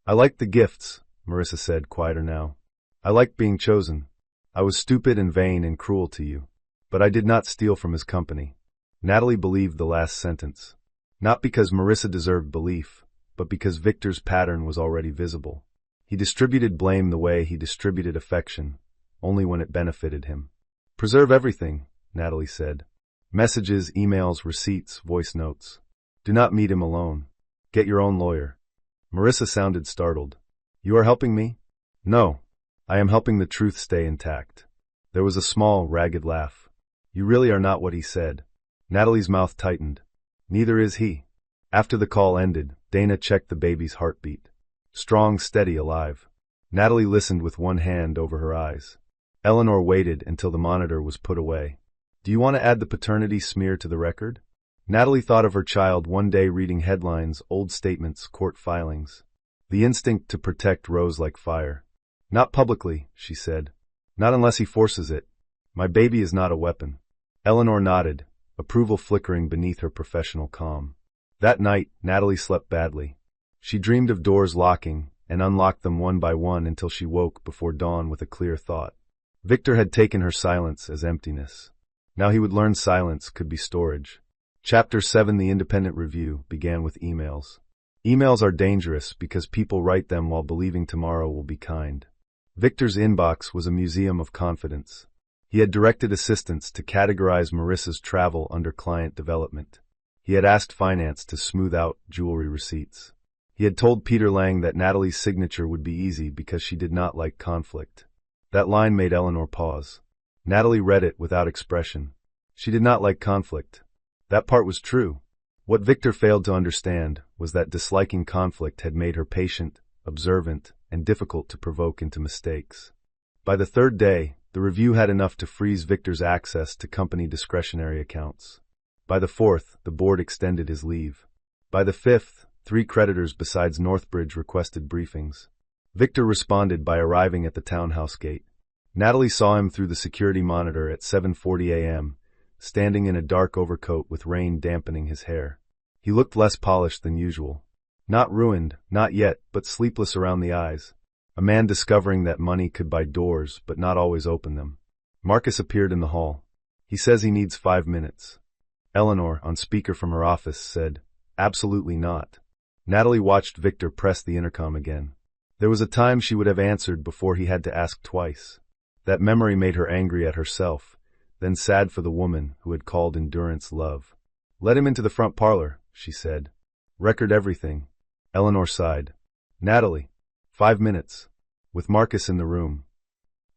"I liked the gifts," Marissa said, quieter now. "I liked being chosen. I was stupid and vain and cruel to you. But I did not steal from his company." Natalie believed the last sentence. Not because Marissa deserved belief, but because Victor's pattern was already visible. He distributed blame the way he distributed affection, only when it benefited him. "Preserve everything," Natalie said. "Messages, emails, receipts, voice notes. Do not meet him alone. Get your own lawyer." Marissa sounded startled. "You are helping me?" "No. I am helping the truth stay intact." There was a small, ragged laugh. "You really are not what he said." Natalie's mouth tightened. "Neither is he." After the call ended, Dana checked the baby's heartbeat. Strong, steady, alive. Natalie listened with one hand over her eyes. Eleanor waited until the monitor was put away. "Do you want to add the paternity smear to the record?" Natalie thought of her child one day reading headlines, old statements, court filings. The instinct to protect rose like fire. "Not publicly," she said. "Not unless he forces it. My baby is not a weapon." Eleanor nodded, approval flickering beneath her professional calm. That night, Natalie slept badly. She dreamed of doors locking and unlocked them one by one until she woke before dawn with a clear thought. Victor had taken her silence as emptiness. Now he would learn silence could be storage. Chapter 7 The Independent Review began with emails. Emails are dangerous because people write them while believing tomorrow will be kind. Victor's inbox was a museum of confidence. He had directed assistants to categorize Marissa's travel under client development. He had asked finance to smooth out jewelry receipts. He had told Peter Lang that Natalie's signature would be easy because she did not like conflict. That line made Eleanor pause. Natalie read it without expression. She did not like conflict. That part was true. What Victor failed to understand was that disliking conflict had made her patient, observant, and difficult to provoke into mistakes. By the third day, the review had enough to freeze Victor's access to company discretionary accounts. By the fourth, the board extended his leave. By the fifth, 3 creditors besides Northbridge requested briefings. Victor responded by arriving at the townhouse gate. Natalie saw him through the security monitor at 7:40 a.m., standing in a dark overcoat with rain dampening his hair. He looked less polished than usual. Not ruined, not yet, but sleepless around the eyes. A man discovering that money could buy doors but not always open them. Marcus appeared in the hall. "He says he needs 5 minutes. Eleanor, on speaker from her office, said, "Absolutely not." Natalie watched Victor press the intercom again. There was a time she would have answered before he had to ask twice. That memory made her angry at herself, then sad for the woman who had called endurance love. "Let him into the front parlor," she said. "Record everything." Eleanor sighed. "Natalie, 5 minutes." With Marcus in the room.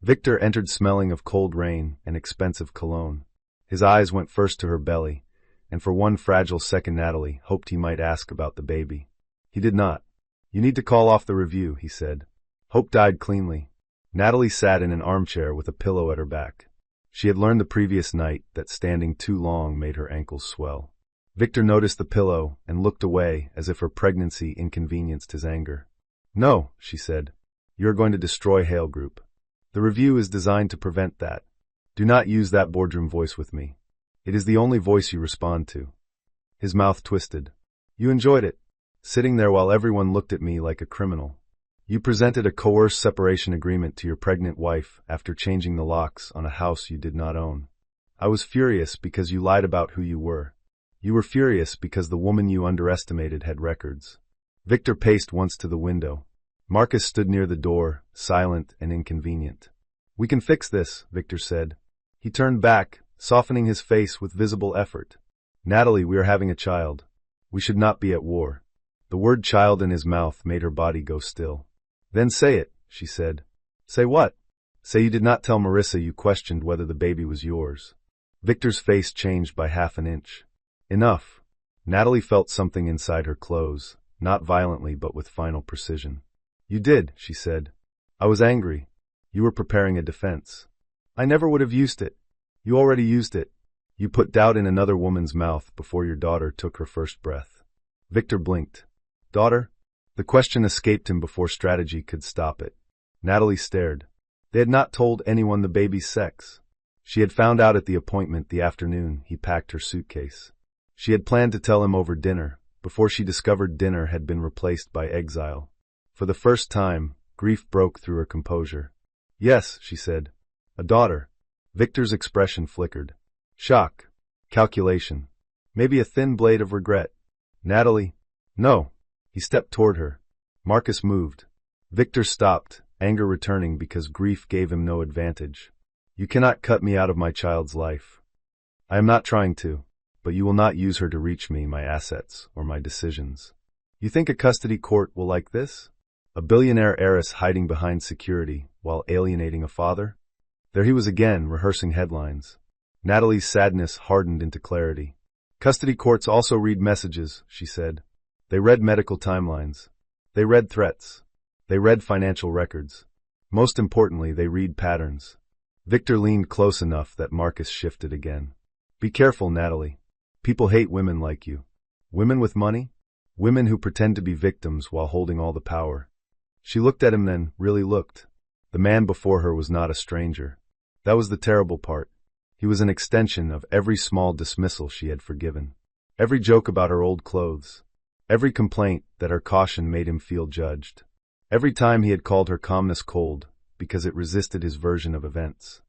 Victor entered smelling of cold rain and expensive cologne. His eyes went first to her belly, and for one fragile second Natalie hoped he might ask about the baby. He did not. "You need to call off the review," he said. Hope died cleanly. Natalie sat in an armchair with a pillow at her back. She had learned the previous night that standing too long made her ankles swell. Victor noticed the pillow and looked away as if her pregnancy inconvenienced his anger. "No," she said. "You are going to destroy Hale Group. The review is designed to prevent that. Do not use that boardroom voice with me. It is the only voice you respond to." His mouth twisted. "You enjoyed it, sitting there while everyone looked at me like a criminal. You presented a coerced separation agreement to your pregnant wife after changing the locks on a house you did not own. I was furious because you lied about who you were. You were furious because the woman you underestimated had records." Victor paced once to the window. Marcus stood near the door, silent and inconvenient. "We can fix this," Victor said. He turned back, softening his face with visible effort. "Natalie, we are having a child. We should not be at war." The word child in his mouth made her body go still. "Then say it," she said. "Say what?" "Say you did not tell Marissa you questioned whether the baby was yours." Victor's face changed by half an inch. "Enough." Natalie felt something inside her close, not violently but with final precision. "You did," she said. "I was angry. You were preparing a defense. I never would have used it. You already used it. You put doubt in another woman's mouth before your daughter took her first breath." Victor blinked. "Daughter?" The question escaped him before strategy could stop it. Natalie stared. They had not told anyone the baby's sex. She had found out at the appointment the afternoon he packed her suitcase. She had planned to tell him over dinner, before she discovered dinner had been replaced by exile. For the first time, grief broke through her composure. "Yes," she said. "A daughter." Victor's expression flickered. Shock. Calculation. Maybe a thin blade of regret. "Natalie?" "No." He stepped toward her. Marcus moved. Victor stopped, anger returning because grief gave him no advantage. "You cannot cut me out of my child's life. I am not trying to, but you will not use her to reach me, my assets, or my decisions. You think a custody court will like this? A billionaire heiress hiding behind security while alienating a father?" There he was again, rehearsing headlines. Natalie's sadness hardened into clarity. "Custody courts also read messages," she said. "They read medical timelines. They read threats. They read financial records. Most importantly, they read patterns." Victor leaned close enough that Marcus shifted again. "Be careful, Natalie. People hate women like you. Women with money? Women who pretend to be victims while holding all the power." She looked at him then, really looked. The man before her was not a stranger. That was the terrible part. He was an extension of every small dismissal she had forgiven. Every joke about her old clothes. Every complaint that her caution made him feel judged. Every time he had called her calmness cold, because it resisted his version of events.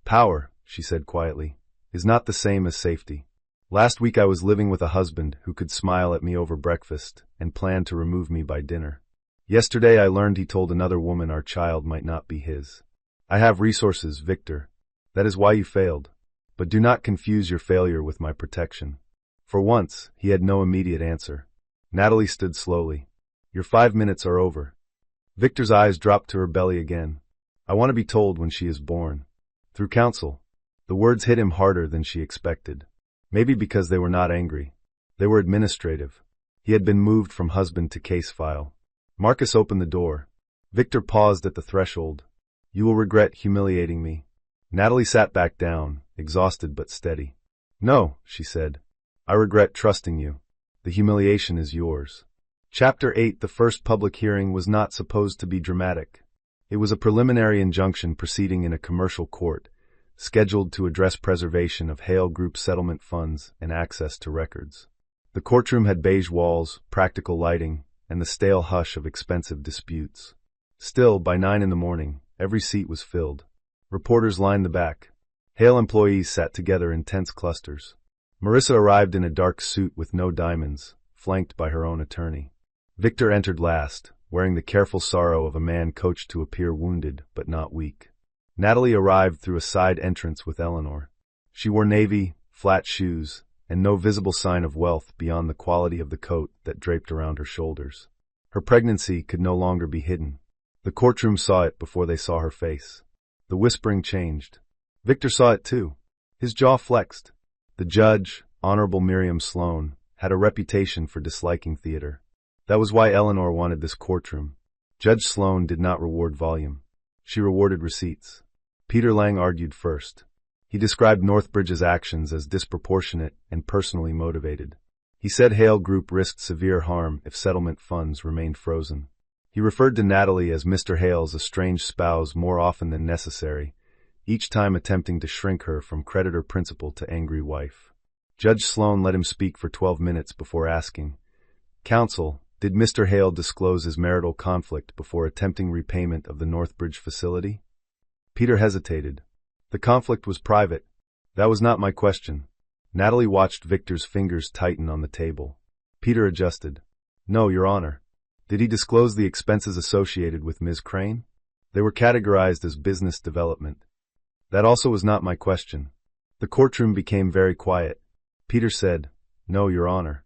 "Power," she said quietly, "is not the same as safety. Last week I was living with a husband who could smile at me over breakfast and plan to remove me by dinner. Yesterday I learned he told another woman our child might not be his. I have resources, Victor. That is why you failed. But do not confuse your failure with my protection." For once, he had no immediate answer. Natalie stood slowly. "Your 5 minutes are over." Victor's eyes dropped to her belly again. "I want to be told when she is born. Through counsel." The words hit him harder than she expected. Maybe because they were not angry. They were administrative. He had been moved from husband to case file. Marcus opened the door. Victor paused at the threshold. "You will regret humiliating me." Natalie sat back down, exhausted but steady. "No," she said. "I regret trusting you. The humiliation is yours." Chapter 8. The first public hearing was not supposed to be dramatic. It was a preliminary injunction proceeding in a commercial court, scheduled to address preservation of Hale Group settlement funds and access to records. The courtroom had beige walls, practical lighting, and the stale hush of expensive disputes. Still, by 9 in the morning, every seat was filled. Reporters lined the back. Hale employees sat together in tense clusters. Marissa arrived in a dark suit with no diamonds, flanked by her own attorney. Victor entered last, wearing the careful sorrow of a man coached to appear wounded but not weak. Natalie arrived through a side entrance with Eleanor. She wore navy, flat shoes, and no visible sign of wealth beyond the quality of the coat that draped around her shoulders. Her pregnancy could no longer be hidden. The courtroom saw it before they saw her face. The whispering changed. Victor saw it too. His jaw flexed. The judge, Honorable Miriam Sloan, had a reputation for disliking theater. That was why Eleanor wanted this courtroom. Judge Sloan did not reward volume. She rewarded receipts. Peter Lang argued first. He described Northbridge's actions as disproportionate and personally motivated. He said Hale Group risked severe harm if settlement funds remained frozen. He referred to Natalie as Mr. Hale's estranged spouse more often than necessary, each time attempting to shrink her from creditor principal to angry wife. Judge Sloan let him speak for 12 minutes before asking, "Counsel, did Mr. Hale disclose his marital conflict before attempting repayment of the Northbridge facility?" Peter hesitated. "The conflict was private. That was not my question." Natalie watched Victor's fingers tighten on the table. Peter adjusted. "No, Your Honor. Did he disclose the expenses associated with Ms. Crane? They were categorized as business development." "That also was not my question." The courtroom became very quiet. Peter said, "No, Your Honor."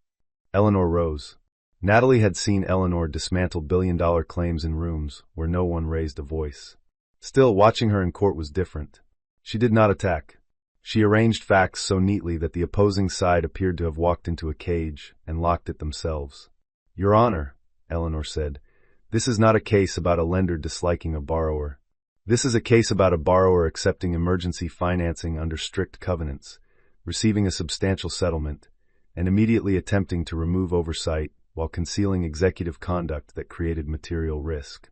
Eleanor rose. Natalie had seen Eleanor dismantle billion-dollar claims in rooms where no one raised a voice. Still, watching her in court was different. She did not attack. She arranged facts so neatly that the opposing side appeared to have walked into a cage and locked it themselves. "Your Honor," Eleanor said, "this is not a case about a lender disliking a borrower. This is a case about a borrower accepting emergency financing under strict covenants, receiving a substantial settlement, and immediately attempting to remove oversight while concealing executive conduct that created material risk."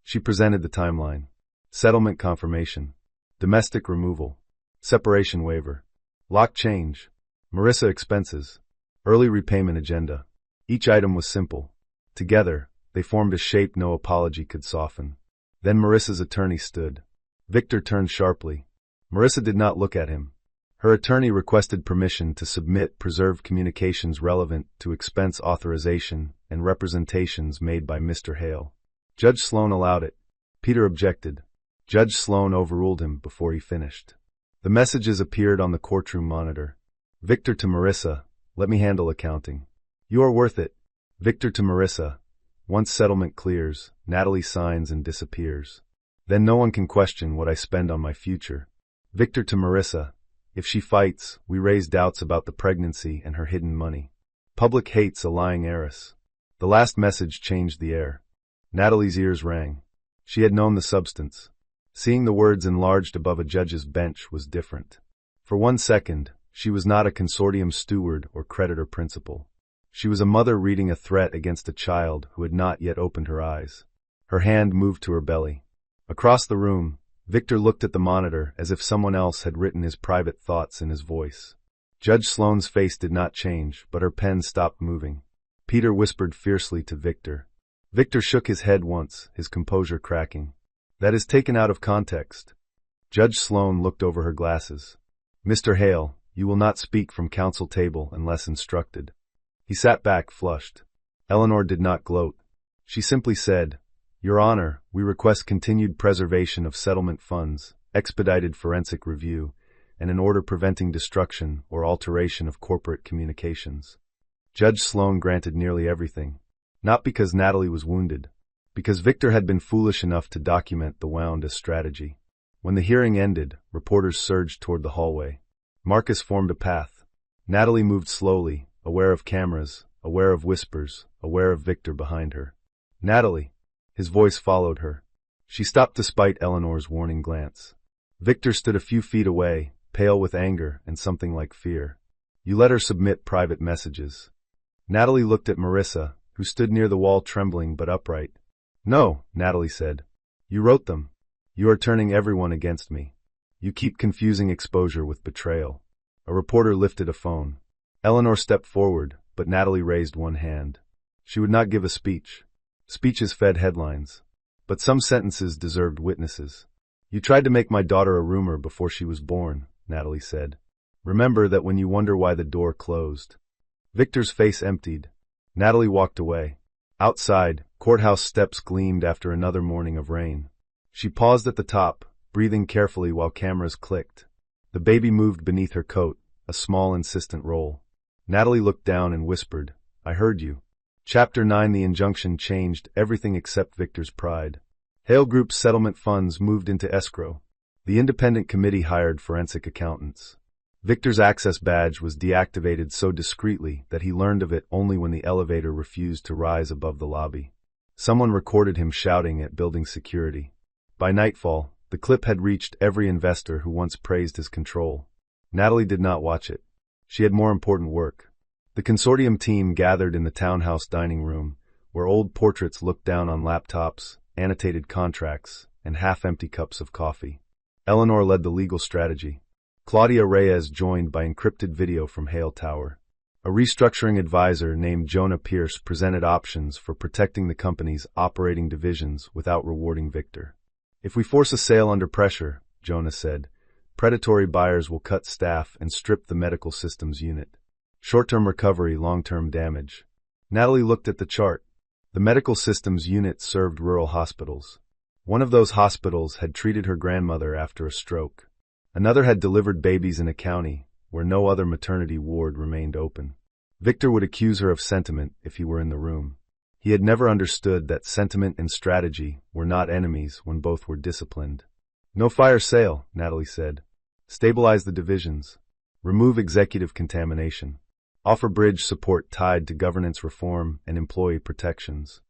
She presented the timeline. Settlement confirmation. Domestic removal. Separation waiver. Lock change. Marissa expenses. Early repayment agenda. Each item was simple. Together, they formed a shape no apology could soften. Then Marissa's attorney stood. Victor turned sharply. Marissa did not look at him. Her attorney requested permission to submit preserved communications relevant to expense authorization and representations made by Mr. Hale. Judge Sloan allowed it. Peter objected. Judge Sloan overruled him before he finished. The messages appeared on the courtroom monitor. Victor to Marissa, "Let me handle accounting." "You are worth it." Victor to Marissa, "Once settlement clears, Natalie signs and disappears. Then no one can question what I spend on my future." Victor to Marissa, "If she fights, we raise doubts about the pregnancy and her hidden money. Public hates a lying heiress." The last message changed the air. Natalie's ears rang. She had known the substance. Seeing the words enlarged above a judge's bench was different. For 1 second, she was not a consortium steward or creditor principal. She was a mother reading a threat against a child who had not yet opened her eyes. Her hand moved to her belly. Across the room, Victor looked at the monitor as if someone else had written his private thoughts in his voice. Judge Sloan's face did not change, but her pen stopped moving. Peter whispered fiercely to Victor. Victor shook his head once, his composure cracking. "That is taken out of context." Judge Sloan looked over her glasses. "Mr. Hale, you will not speak from counsel table unless instructed." He sat back, flushed. Eleanor did not gloat. She simply said, "Your Honor, we request continued preservation of settlement funds, expedited forensic review, and an order preventing destruction or alteration of corporate communications." Judge Sloan granted nearly everything, not because Natalie was wounded, because Victor had been foolish enough to document the wound as strategy. When the hearing ended, reporters surged toward the hallway. Marcus formed a path. Natalie moved slowly, aware of cameras, aware of whispers, aware of Victor behind her. "Natalie!" His voice followed her. She stopped despite Eleanor's warning glance. Victor stood a few feet away, pale with anger and something like fear. "You let her submit private messages." Natalie looked at Marissa, who stood near the wall trembling but upright. "No," Natalie said. "You wrote them. You are turning everyone against me. You keep confusing exposure with betrayal." A reporter lifted a phone. Eleanor stepped forward, but Natalie raised one hand. She would not give a speech. Speeches fed headlines. But some sentences deserved witnesses. "You tried to make my daughter a rumor before she was born," Natalie said. "Remember that when you wonder why the door closed." Victor's face emptied. Natalie walked away. Outside, courthouse steps gleamed after another morning of rain. She paused at the top, breathing carefully while cameras clicked. The baby moved beneath her coat, a small insistent roll. Natalie looked down and whispered, "I heard you." Chapter 9. The injunction changed everything except Victor's pride. Hale Group's settlement funds moved into escrow. The independent committee hired forensic accountants. Victor's access badge was deactivated so discreetly that he learned of it only when the elevator refused to rise above the lobby. Someone recorded him shouting at building security. By nightfall, The clip had reached every investor who once praised his control. Natalie did not watch it. She had more important work. The consortium team gathered in the townhouse dining room, where old portraits looked down on laptops, annotated contracts, and half-empty cups of coffee. Eleanor led the legal strategy. Claudia Reyes joined by encrypted video from Hale Tower. A restructuring advisor named Jonah Pierce presented options for protecting the company's operating divisions without rewarding Victor. If we force a sale under pressure, Jonah said, predatory buyers will cut staff and strip the medical systems unit. Short-term recovery, long-term damage. Natalie looked at the chart. The medical systems unit served rural hospitals. One of those hospitals had treated her grandmother after a stroke. Another had delivered babies in a county where no other maternity ward remained open. Victor would accuse her of sentiment if he were in the room. He had never understood that sentiment and strategy were not enemies when both were disciplined. No fire sale, Natalie said. Stabilize the divisions. Remove executive contamination. Offer bridge support tied to governance reform and employee protections.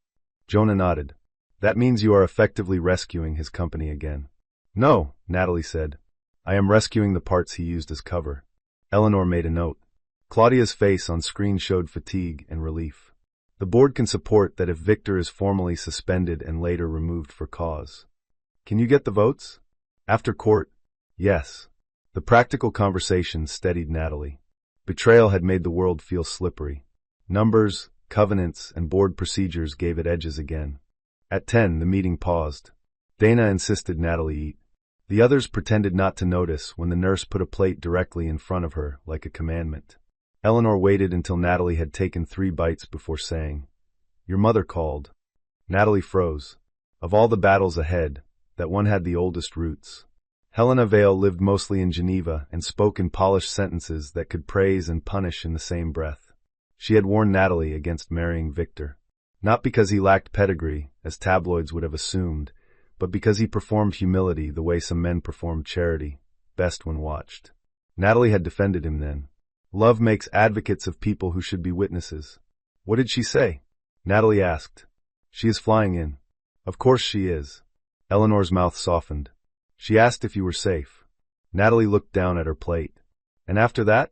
Jonah nodded. That means you are effectively rescuing his company again. No, Natalie said. I am rescuing the parts he used as cover. Eleanor made a note. Claudia's face on screen showed fatigue and relief. The board can support that if Victor is formally suspended and later removed for cause. Can you get the votes? After court? Yes. The practical conversation steadied Natalie. Betrayal had made the world feel slippery. Numbers, covenants, and board procedures gave it edges again. At 10, the meeting paused. Dana insisted Natalie eat. The others pretended not to notice when the nurse put a plate directly in front of her, like a commandment. Eleanor waited until Natalie had taken 3 bites before saying, Your mother called. Natalie froze. Of all the battles ahead, that one had the oldest roots. Helena Vale lived mostly in Geneva and spoke in polished sentences that could praise and punish in the same breath. She had warned Natalie against marrying Victor. Not because he lacked pedigree, as tabloids would have assumed, but because he performed humility the way some men perform charity, best when watched. Natalie had defended him then. Love makes advocates of people who should be witnesses. What did she say? Natalie asked. She is flying in. Of course she is. Eleanor's mouth softened. She asked if you were safe. Natalie looked down at her plate. And after that?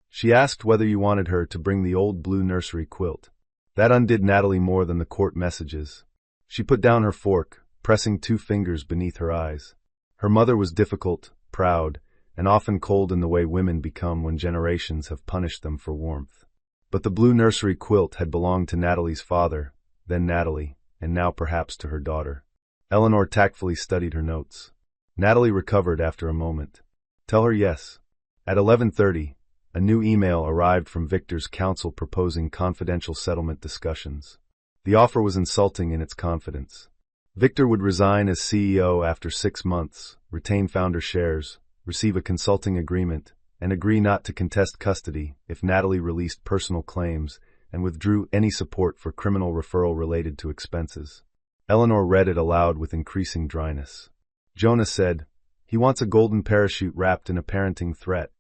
She asked whether you wanted her to bring the old blue nursery quilt. That undid Natalie more than the court messages. She put down her fork, pressing 2 fingers beneath her eyes. Her mother was difficult, proud, and often cold in the way women become when generations have punished them for warmth. But the blue nursery quilt had belonged to Natalie's father, then Natalie, and now perhaps to her daughter. Eleanor tactfully studied her notes. Natalie recovered after a moment. Tell her yes. At 11:30, a new email arrived from Victor's counsel proposing confidential settlement discussions. The offer was insulting in its confidence. Victor would resign as CEO after 6 months, retain founder shares, receive a consulting agreement, and agree not to contest custody if Natalie released personal claims and withdrew any support for criminal referral related to expenses. Eleanor read it aloud with increasing dryness. Jonah said, He wants a golden parachute wrapped in a parenting threat.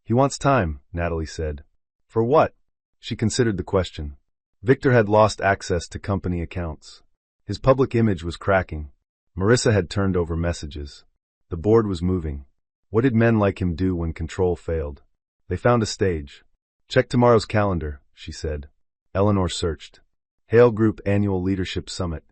He wants time, Natalie said. For what? She considered the question. Victor had lost access to company accounts. His public image was cracking. Marissa had turned over messages. The board was moving. What did men like him do when control failed? They found a stage. Check tomorrow's calendar, she said. Eleanor searched. Hale Group Annual Leadership Summit.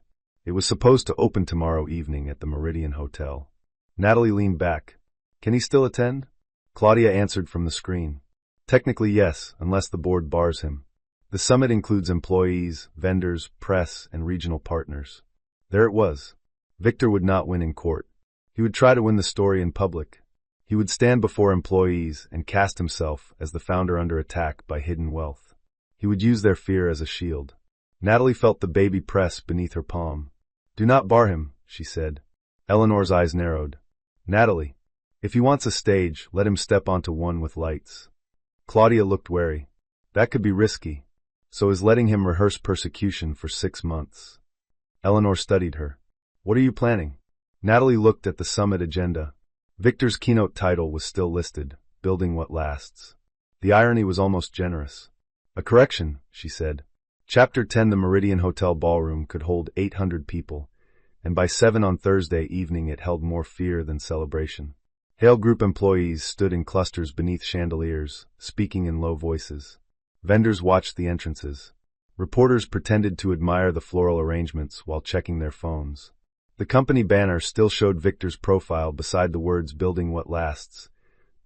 It was supposed to open tomorrow evening at the Meridian Hotel. Natalie leaned back. Can he still attend? Claudia answered from the screen. Technically yes, unless the board bars him. The summit includes employees, vendors, press, and regional partners. There it was. Victor would not win in court. He would try to win the story in public. He would stand before employees and cast himself as the founder under attack by hidden wealth. He would use their fear as a shield. Natalie felt the baby press beneath her palm. Do not bar him, she said. Eleanor's eyes narrowed. Natalie, if he wants a stage, let him step onto one with lights. Claudia looked wary. That could be risky. So is letting him rehearse persecution for 6 months. Eleanor studied her. What are you planning? Natalie looked at the summit agenda. Victor's keynote title was still listed, Building What Lasts. The irony was almost generous. A correction, she said. Chapter 10. The Meridian Hotel ballroom could hold 800 people, and by 7 on Thursday evening it held more fear than celebration. Hale Group employees stood in clusters beneath chandeliers, speaking in low voices. Vendors watched the entrances. Reporters pretended to admire the floral arrangements while checking their phones. The company banner still showed Victor's profile beside the words "Building What Lasts,"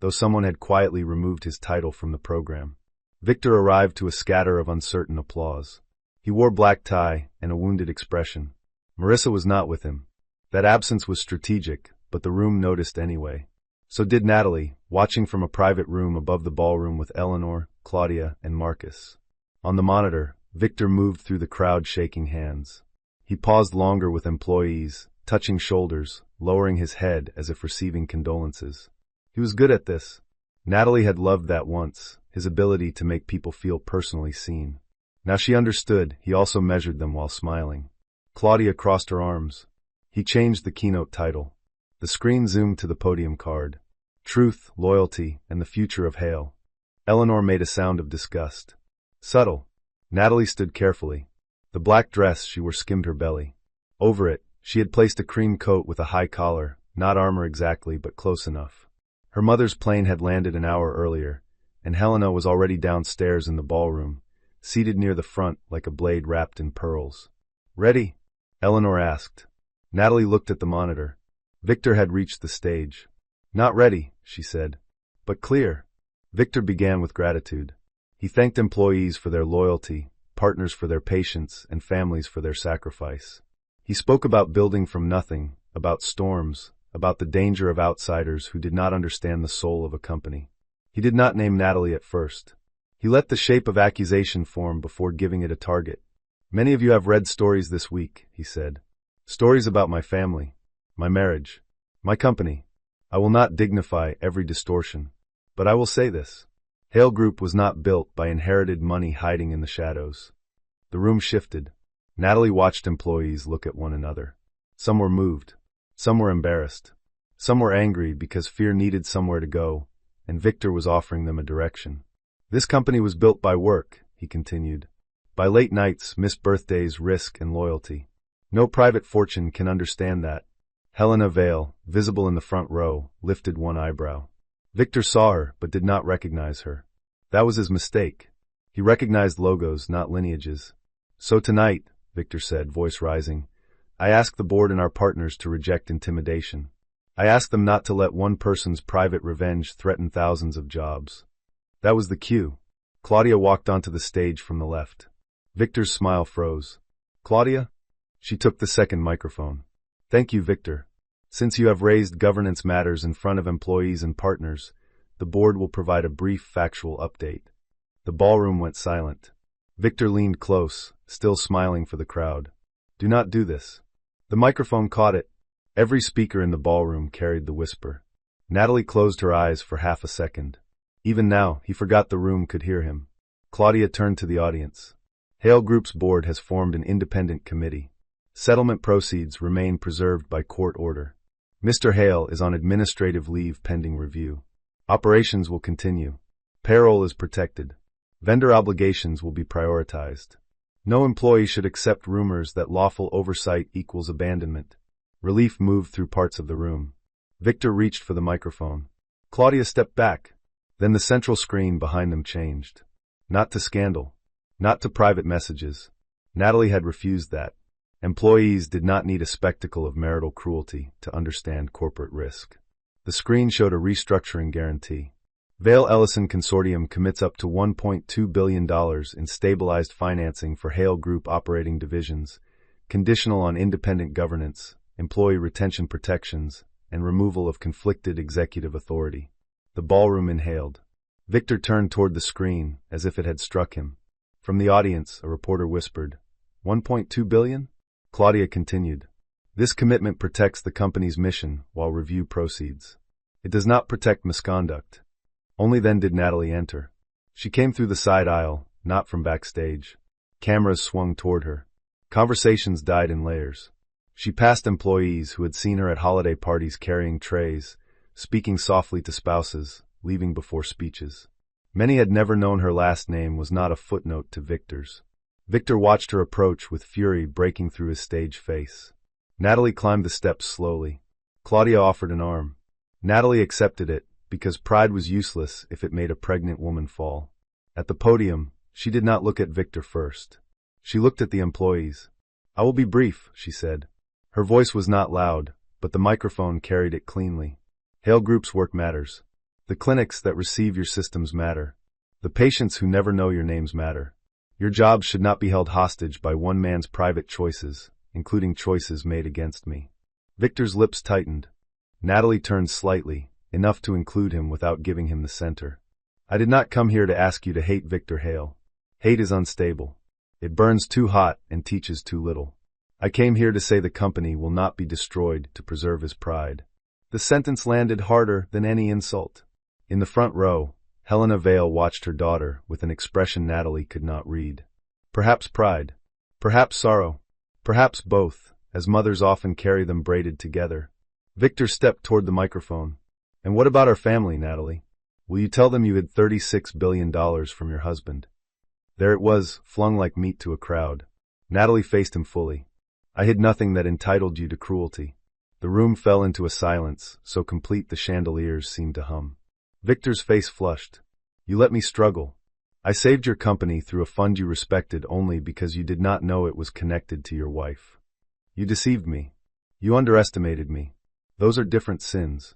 though someone had quietly removed his title from the program. Victor arrived to a scatter of uncertain applause. He wore black tie and a wounded expression. Marissa was not with him. That absence was strategic, but the room noticed anyway. So did Natalie, watching from a private room above the ballroom with Eleanor, Claudia, and Marcus. On the monitor, Victor moved through the crowd shaking hands. He paused longer with employees, touching shoulders, lowering his head as if receiving condolences. He was good at this. Natalie had loved that once, his ability to make people feel personally seen. Now she understood, he also measured them while smiling. Claudia crossed her arms. He changed the keynote title. The screen zoomed to the podium card. Truth, Loyalty, and the Future of Hale. Eleanor made a sound of disgust. Subtle. Natalie stood carefully. The black dress she wore skimmed her belly. Over it, she had placed a cream coat with a high collar, not armor exactly, but close enough. Her mother's plane had landed an hour earlier, and Helena was already downstairs in the ballroom, seated near the front like a blade wrapped in pearls. Ready? Eleanor asked. Natalie looked at the monitor. Victor had reached the stage. Not ready, she said. But clear. Victor began with gratitude. He thanked employees for their loyalty, partners for their patience, and families for their sacrifice. He spoke about building from nothing, about storms, about the danger of outsiders who did not understand the soul of a company. He did not name Natalie at first. He let the shape of accusation form before giving it a target. Many of you have read stories this week, he said. Stories about my family, my marriage, my company. I will not dignify every distortion, but I will say this. Hale Group was not built by inherited money hiding in the shadows. The room shifted. Natalie watched employees look at one another. Some were moved. Some were embarrassed. Some were angry because fear needed somewhere to go, and Victor was offering them a direction. This company was built by work, he continued. By late nights, missed birthdays, risk, and loyalty. No private fortune can understand that. Helena Vale, visible in the front row, lifted one eyebrow. Victor saw her, but did not recognize her. That was his mistake. He recognized logos, not lineages. So tonight, Victor said, voice rising, I ask the board and our partners to reject intimidation. I ask them not to let one person's private revenge threaten thousands of jobs. That was the cue. Claudia walked onto the stage from the left. Victor's smile froze. Claudia? She took the second microphone. Thank you, Victor. Since you have raised governance matters in front of employees and partners, the board will provide a brief factual update. The ballroom went silent. Victor leaned close, still smiling for the crowd. Do not do this. The microphone caught it. Every speaker in the ballroom carried the whisper. Natalie closed her eyes for half a second. Even now, he forgot the room could hear him. Claudia turned to the audience. Hale Group's board has formed an independent committee. Settlement proceeds remain preserved by court order. Mr. Hale is on administrative leave pending review. Operations will continue. Payroll is protected. Vendor obligations will be prioritized. No employee should accept rumors that lawful oversight equals abandonment. Relief moved through parts of the room. Victor reached for the microphone. Claudia stepped back. Then the central screen behind them changed. Not to scandal. Not to private messages. Natalie had refused that. Employees did not need a spectacle of marital cruelty to understand corporate risk. The screen showed a restructuring guarantee. Vale Ellison Consortium commits up to $1.2 billion in stabilized financing for Hale Group operating divisions, conditional on independent governance, employee retention protections, and removal of conflicted executive authority. The ballroom inhaled. Victor turned toward the screen as if it had struck him. From the audience, a reporter whispered, $1.2 billion? Claudia continued. This commitment protects the company's mission while review proceeds. It does not protect misconduct. Only then did Natalie enter. She came through the side aisle, not from backstage. Cameras swung toward her. Conversations died in layers. She passed employees who had seen her at holiday parties carrying trays, speaking softly to spouses, leaving before speeches. Many had never known her last name was not a footnote to Victor's. Victor watched her approach with fury breaking through his stage face. Natalie climbed the steps slowly. Claudia offered an arm. Natalie accepted it, because pride was useless if it made a pregnant woman fall. At the podium, she did not look at Victor first. She looked at the employees. "I will be brief," she said. Her voice was not loud, but the microphone carried it cleanly. Hale Group's work matters. The clinics that receive your systems matter. The patients who never know your names matter. Your jobs should not be held hostage by one man's private choices, including choices made against me. Victor's lips tightened. Natalie turned slightly, enough to include him without giving him the center. "I did not come here to ask you to hate Victor Hale. Hate is unstable. It burns too hot and teaches too little. I came here to say the company will not be destroyed to preserve his pride." The sentence landed harder than any insult. In the front row, Helena Vale watched her daughter with an expression Natalie could not read. Perhaps pride. Perhaps sorrow. Perhaps both, as mothers often carry them braided together. Victor stepped toward the microphone. "And what about our family, Natalie? Will you tell them you hid $36 billion from your husband?" There it was, flung like meat to a crowd. Natalie faced him fully. "I hid nothing that entitled you to cruelty." The room fell into a silence, so complete the chandeliers seemed to hum. Victor's face flushed. "You let me struggle. I saved your company through a fund you respected only because you did not know it was connected to your wife. You deceived me. You underestimated me. Those are different sins."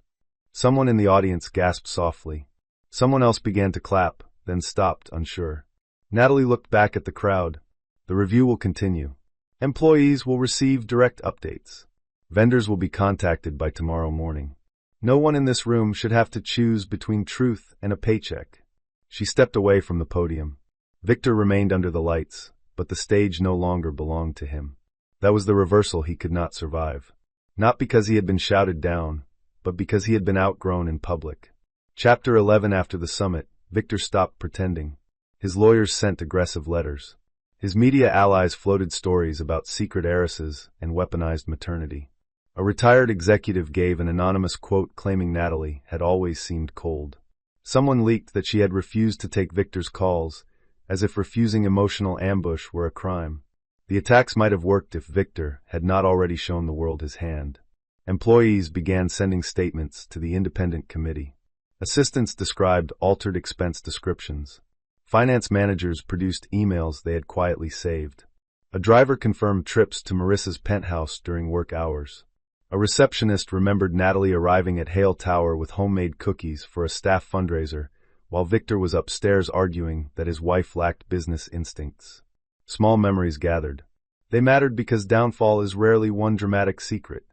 Someone in the audience gasped softly. Someone else began to clap, then stopped, unsure. Natalie looked back at the crowd. "The review will continue. Employees will receive direct updates. Vendors will be contacted by tomorrow morning. No one in this room should have to choose between truth and a paycheck." She stepped away from the podium. Victor remained under the lights, but the stage no longer belonged to him. That was the reversal he could not survive. Not because he had been shouted down, but because he had been outgrown in public. Chapter 11. After the summit, Victor stopped pretending. His lawyers sent aggressive letters. His media allies floated stories about secret heiresses and weaponized maternity. A retired executive gave an anonymous quote claiming Natalie had always seemed cold. Someone leaked that she had refused to take Victor's calls, as if refusing emotional ambush were a crime. The attacks might have worked if Victor had not already shown the world his hand. Employees began sending statements to the independent committee. Assistants described altered expense descriptions. Finance managers produced emails they had quietly saved. A driver confirmed trips to Marissa's penthouse during work hours. A receptionist remembered Natalie arriving at Hale Tower with homemade cookies for a staff fundraiser, while Victor was upstairs arguing that his wife lacked business instincts. Small memories gathered. They mattered because downfall is rarely one dramatic secret.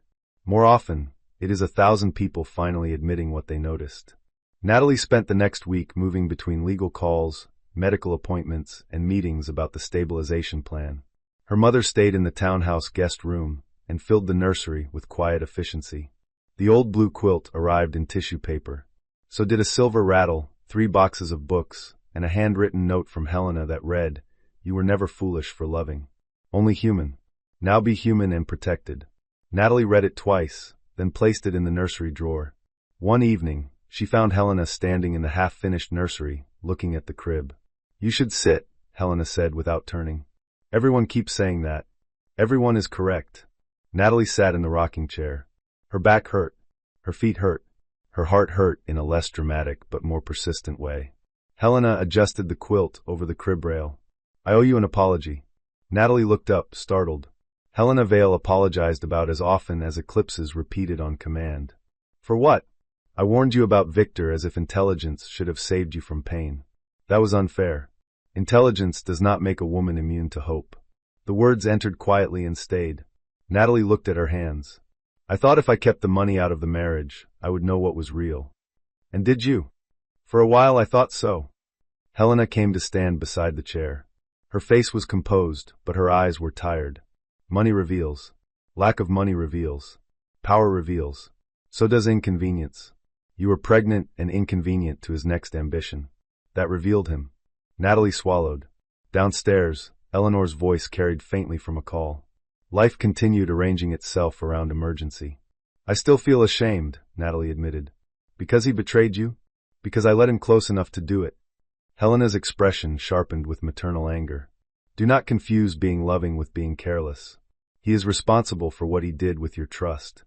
More often, it is 1,000 people finally admitting what they noticed. Natalie spent the next week moving between legal calls, medical appointments, and meetings about the stabilization plan. Her mother stayed in the townhouse guest room and filled the nursery with quiet efficiency. The old blue quilt arrived in tissue paper. So did a silver rattle, 3 boxes of books, and a handwritten note from Helena that read, "You were never foolish for loving. Only human. Now be human and protected." Natalie read it twice, then placed it in the nursery drawer. One evening, she found Helena standing in the half-finished nursery, looking at the crib. "You should sit," Helena said without turning. "Everyone keeps saying that. Everyone is correct." Natalie sat in the rocking chair. Her back hurt. Her feet hurt. Her heart hurt in a less dramatic but more persistent way. Helena adjusted the quilt over the crib rail. "I owe you an apology." Natalie looked up, startled. Helena Vale apologized about as often as eclipses repeated on command. "For what?" "I warned you about Victor as if intelligence should have saved you from pain. That was unfair. Intelligence does not make a woman immune to hope." The words entered quietly and stayed. Natalie looked at her hands. "I thought if I kept the money out of the marriage, I would know what was real." "And did you?" "For a while I thought so." Helena came to stand beside the chair. Her face was composed, but her eyes were tired. "Money reveals. Lack of money reveals. Power reveals. So does inconvenience. You were pregnant and inconvenient to his next ambition. That revealed him." Natalie swallowed. Downstairs, Eleanor's voice carried faintly from a call. Life continued arranging itself around emergency. "I still feel ashamed," Natalie admitted. "Because he betrayed you? Because I let him close enough to do it." Helena's expression sharpened with maternal anger. "Do not confuse being loving with being careless. He is responsible for what he did with your trust.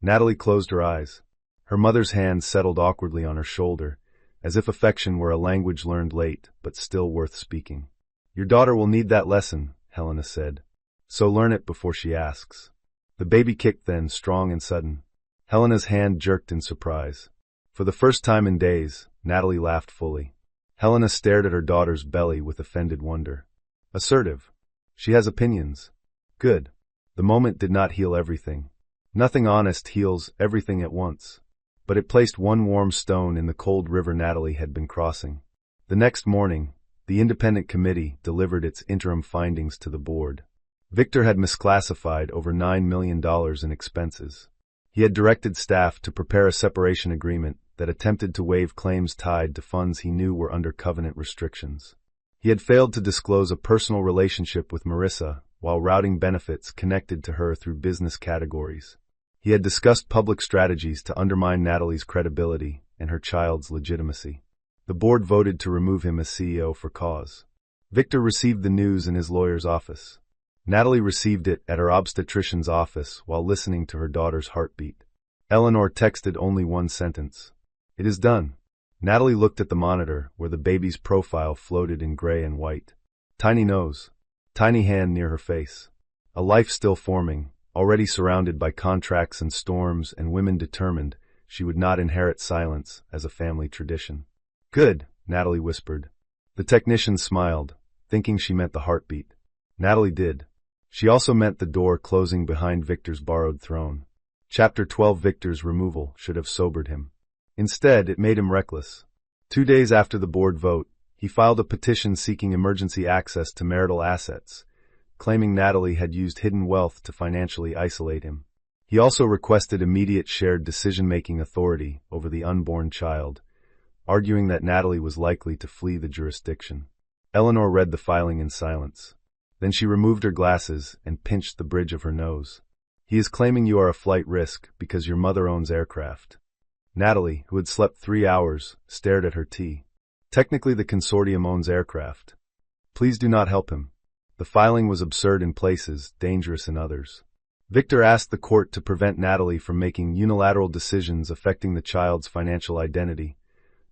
Natalie closed her eyes. Her mother's hand settled awkwardly on her shoulder, as if affection were a language learned late, but still worth speaking. Your daughter will need that lesson, Helena said. So learn it before she asks. The baby kicked then, strong and sudden. Helena's hand jerked in surprise. For the first time in days, Natalie laughed fully. Helena stared at her daughter's belly with offended wonder. Assertive. She has opinions. Good. The moment did not heal everything. Nothing honest heals everything at once. But it placed one warm stone in the cold river Natalie had been crossing. The next morning, the independent committee delivered its interim findings to the board. Victor had misclassified over $9 million in expenses. He had directed staff to prepare a separation agreement that attempted to waive claims tied to funds he knew were under covenant restrictions. He had failed to disclose a personal relationship with Marissa while routing benefits connected to her through business categories. He had discussed public strategies to undermine Natalie's credibility and her child's legitimacy. The board voted to remove him as CEO for cause. Victor received the news in his lawyer's office. Natalie received it at her obstetrician's office while listening to her daughter's heartbeat. Eleanor texted only one sentence. It is done. Natalie looked at the monitor where the baby's profile floated in gray and white. Tiny nose. Tiny hand near her face. A life still forming, already surrounded by contracts and storms and women determined she would not inherit silence as a family tradition. Good, Natalie whispered. The technician smiled, thinking she meant the heartbeat. Natalie did. She also meant the door closing behind Victor's borrowed throne. Chapter 12 Victor's removal should have sobered him. Instead, it made him reckless. 2 days after the board vote, he filed a petition seeking emergency access to marital assets, claiming Natalie had used hidden wealth to financially isolate him. He also requested immediate shared decision-making authority over the unborn child, arguing that Natalie was likely to flee the jurisdiction. Eleanor read the filing in silence. Then she removed her glasses and pinched the bridge of her nose. He is claiming you are a flight risk because your mother owns aircraft. Natalie, who had slept 3 hours, stared at her tea. Technically the consortium owns aircraft. Please do not help him. The filing was absurd in places, dangerous in others. Victor asked the court to prevent Natalie from making unilateral decisions affecting the child's financial identity,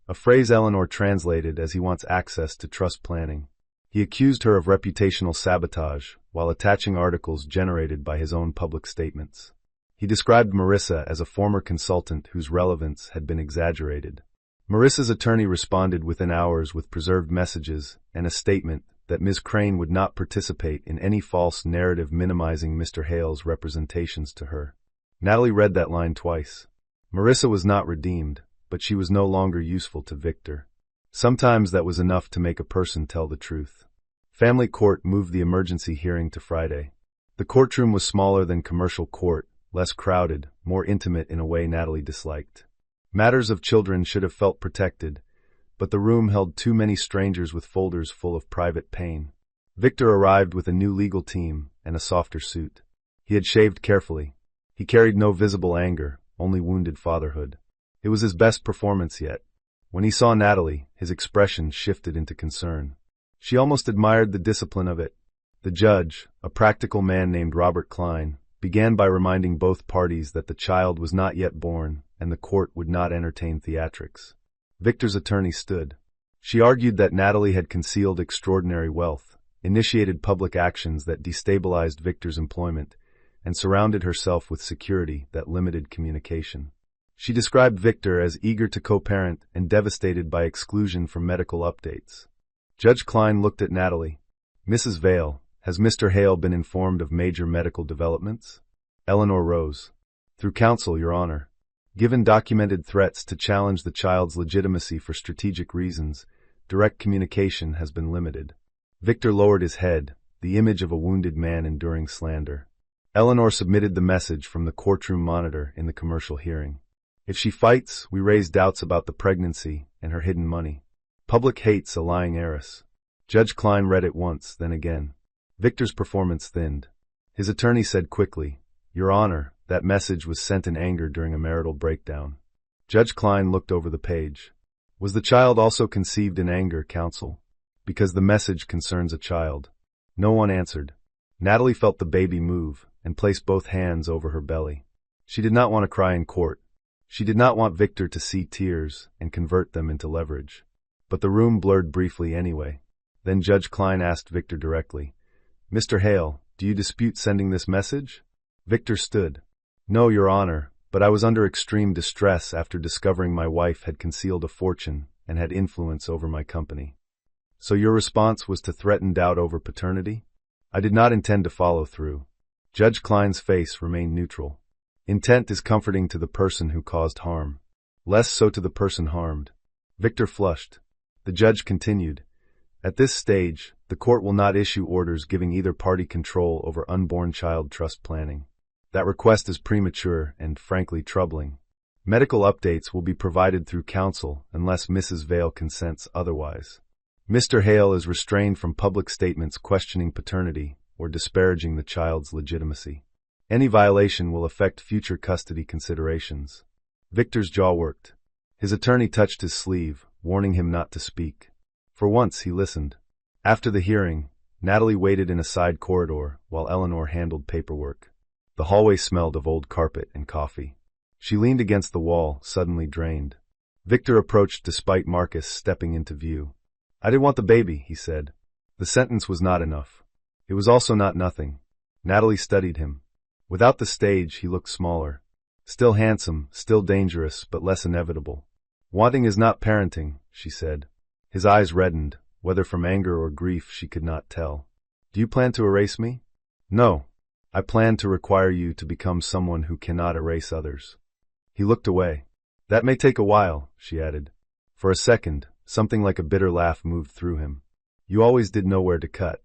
a phrase Eleanor translated as he wants access to trust planning. He accused her of reputational sabotage while attaching articles generated by his own public statements. He described Marissa as a former consultant whose relevance had been exaggerated. Marissa's attorney responded within hours with preserved messages and a statement that Ms. Crane would not participate in any false narrative minimizing Mr. Hale's representations to her. Natalie read that line twice. Marissa was not redeemed, but she was no longer useful to Victor. Sometimes that was enough to make a person tell the truth. Family court moved the emergency hearing to Friday. The courtroom was smaller than commercial court, less crowded, more intimate in a way Natalie disliked. Matters of children should have felt protected, but the room held too many strangers with folders full of private pain. Victor arrived with a new legal team and a softer suit. He had shaved carefully. He carried no visible anger, only wounded fatherhood. It was his best performance yet. When he saw Natalie, his expression shifted into concern. She almost admired the discipline of it. The judge, a practical man named Robert Klein, began by reminding both parties that the child was not yet born and the court would not entertain theatrics. Victor's attorney stood. She argued that Natalie had concealed extraordinary wealth, initiated public actions that destabilized Victor's employment, and surrounded herself with security that limited communication. She described Victor as eager to co-parent and devastated by exclusion from medical updates. Judge Klein looked at Natalie. Mrs. Vale, has Mr. Hale been informed of major medical developments? Eleanor rose. Through counsel, Your Honor. Given documented threats to challenge the child's legitimacy for strategic reasons, direct communication has been limited. Victor lowered his head, the image of a wounded man enduring slander. Eleanor submitted the message from the courtroom monitor in the commercial hearing. If she fights, we raise doubts about the pregnancy and her hidden money. Public hates a lying heiress. Judge Klein read it once, then again. Victor's performance thinned. His attorney said quickly, Your Honor, that message was sent in anger during a marital breakdown. Judge Klein looked over the page. Was the child also conceived in anger, counsel? Because the message concerns a child. No one answered. Natalie felt the baby move, and placed both hands over her belly. She did not want to cry in court. She did not want Victor to see tears and convert them into leverage. But the room blurred briefly anyway. Then Judge Klein asked Victor directly, "Mr. Hale, do you dispute sending this message?" Victor stood. "No, Your Honor, but I was under extreme distress after discovering my wife had concealed a fortune and had influence over my company." "So your response was to threaten doubt over paternity?" "I did not intend to follow through." Judge Klein's face remained neutral. "Intent is comforting to the person who caused harm. Less so to the person harmed." Victor flushed. The judge continued, "At this stage, the court will not issue orders giving either party control over unborn child trust planning. That request is premature and, frankly, troubling. Medical updates will be provided through counsel unless Mrs. Vale consents otherwise. Mr. Hale is restrained from public statements questioning paternity or disparaging the child's legitimacy. Any violation will affect future custody considerations." Victor's jaw worked. His attorney touched his sleeve, warning him not to speak. For once, he listened. After the hearing, Natalie waited in a side corridor while Eleanor handled paperwork. The hallway smelled of old carpet and coffee. She leaned against the wall, suddenly drained. Victor approached despite Marcus stepping into view. "I didn't want the baby," he said. The sentence was not enough. It was also not nothing. Natalie studied him. Without the stage, he looked smaller. Still handsome, still dangerous, but less inevitable. "Wanting is not parenting," she said. His eyes reddened, whether from anger or grief she could not tell. "Do you plan to erase me?" "No. I plan to require you to become someone who cannot erase others." He looked away. "That may take a while," she added. For a second, something like a bitter laugh moved through him. "You always did know where to cut."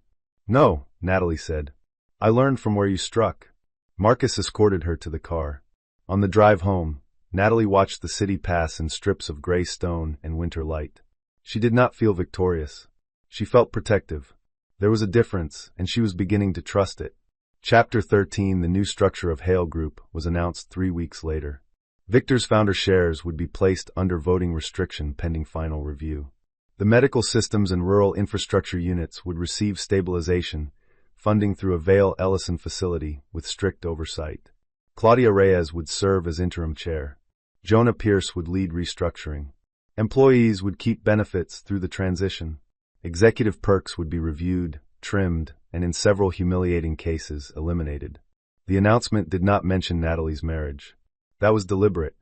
"No," Natalie said. "I learned from where you struck." Marcus escorted her to the car. On the drive home, Natalie watched the city pass in strips of gray stone and winter light. She did not feel victorious. She felt protective. There was a difference, and she was beginning to trust it. Chapter 13, the new structure of Hale Group, was announced 3 weeks later. Victor's founder shares would be placed under voting restriction pending final review. The medical systems and rural infrastructure units would receive stabilization, funding through a Vale Ellison facility with strict oversight. Claudia Reyes would serve as interim chair. Jonah Pierce would lead restructuring. Employees would keep benefits through the transition. Executive perks would be reviewed, trimmed, and in several humiliating cases, eliminated. The announcement did not mention Natalie's marriage. That was deliberate.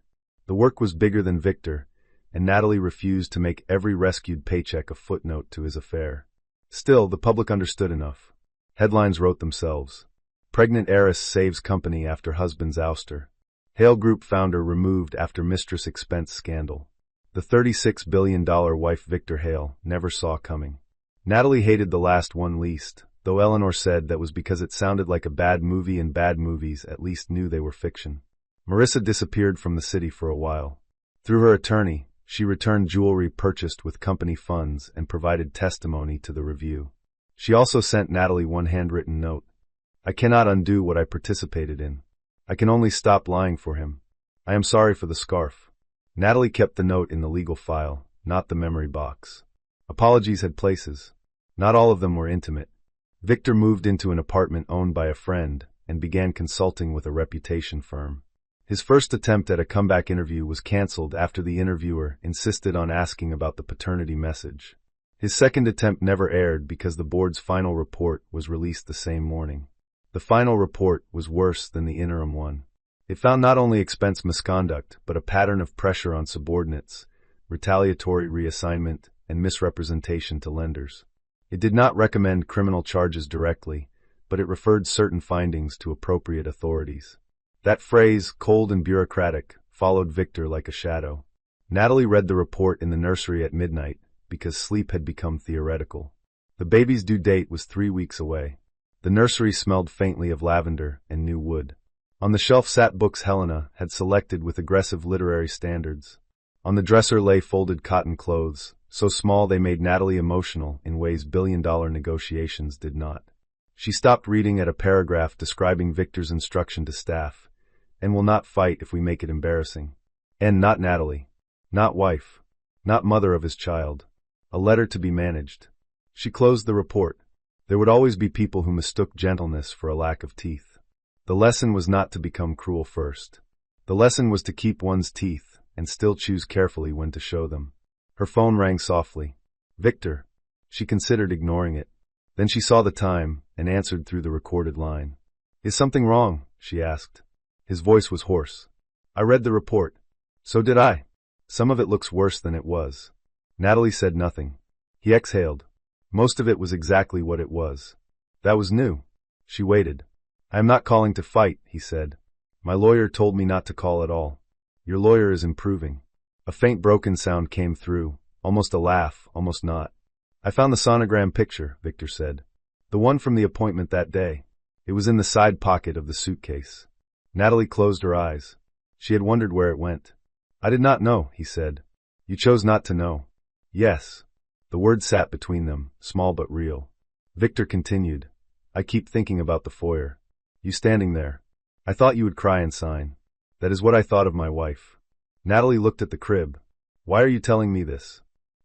The work was bigger than Victor, and Natalie refused to make every rescued paycheck a footnote to his affair. Still, the public understood enough. Headlines wrote themselves. Pregnant heiress saves company after husband's ouster. Hale Group founder removed after mistress expense scandal. The $36 billion wife Victor Hale never saw coming. Natalie hated the last one least, though Eleanor said that was because it sounded like a bad movie and bad movies at least knew they were fiction. Marissa disappeared from the city for a while. Through her attorney, she returned jewelry purchased with company funds and provided testimony to the review. She also sent Natalie one handwritten note. "I cannot undo what I participated in. I can only stop lying for him. I am sorry for the scarf." Natalie kept the note in the legal file, not the memory box. Apologies had places. Not all of them were intimate. Victor moved into an apartment owned by a friend and began consulting with a reputation firm. His first attempt at a comeback interview was canceled after the interviewer insisted on asking about the paternity message. His second attempt never aired because the board's final report was released the same morning. The final report was worse than the interim one. It found not only expense misconduct, but a pattern of pressure on subordinates, retaliatory reassignment, and misrepresentation to lenders. It did not recommend criminal charges directly, but it referred certain findings to appropriate authorities. That phrase, cold and bureaucratic, followed Victor like a shadow. Natalie read the report in the nursery at midnight, because sleep had become theoretical. The baby's due date was 3 weeks away. The nursery smelled faintly of lavender and new wood. On the shelf sat books Helena had selected with aggressive literary standards. On the dresser lay folded cotton clothes, so small they made Natalie emotional in ways billion-dollar negotiations did not. She stopped reading at a paragraph describing Victor's instruction to staff, "And will not fight if we make it embarrassing." And not Natalie. Not wife. Not mother of his child. A letter to be managed. She closed the report. There would always be people who mistook gentleness for a lack of teeth. The lesson was not to become cruel first. The lesson was to keep one's teeth and still choose carefully when to show them. Her phone rang softly. Victor. She considered ignoring it. Then she saw the time and answered through the recorded line. Is something wrong? She asked. His voice was hoarse. I read the report. So did I. Some of it looks worse than it was. Natalie said nothing. He exhaled. Most of it was exactly what it was. That was new. She waited. I am not calling to fight, he said. My lawyer told me not to call at all. Your lawyer is improving. A faint broken sound came through, almost a laugh, almost not. I found the sonogram picture, Victor said. The one from the appointment that day. It was in the side pocket of the suitcase. Natalie closed her eyes. She had wondered where it went. I did not know, he said. You chose not to know. Yes. The word sat between them, small but real. Victor continued. I keep thinking about the foyer. You standing there. I thought you would cry and sign. That is what I thought of my wife. Natalie looked at the crib. Why are you telling me this?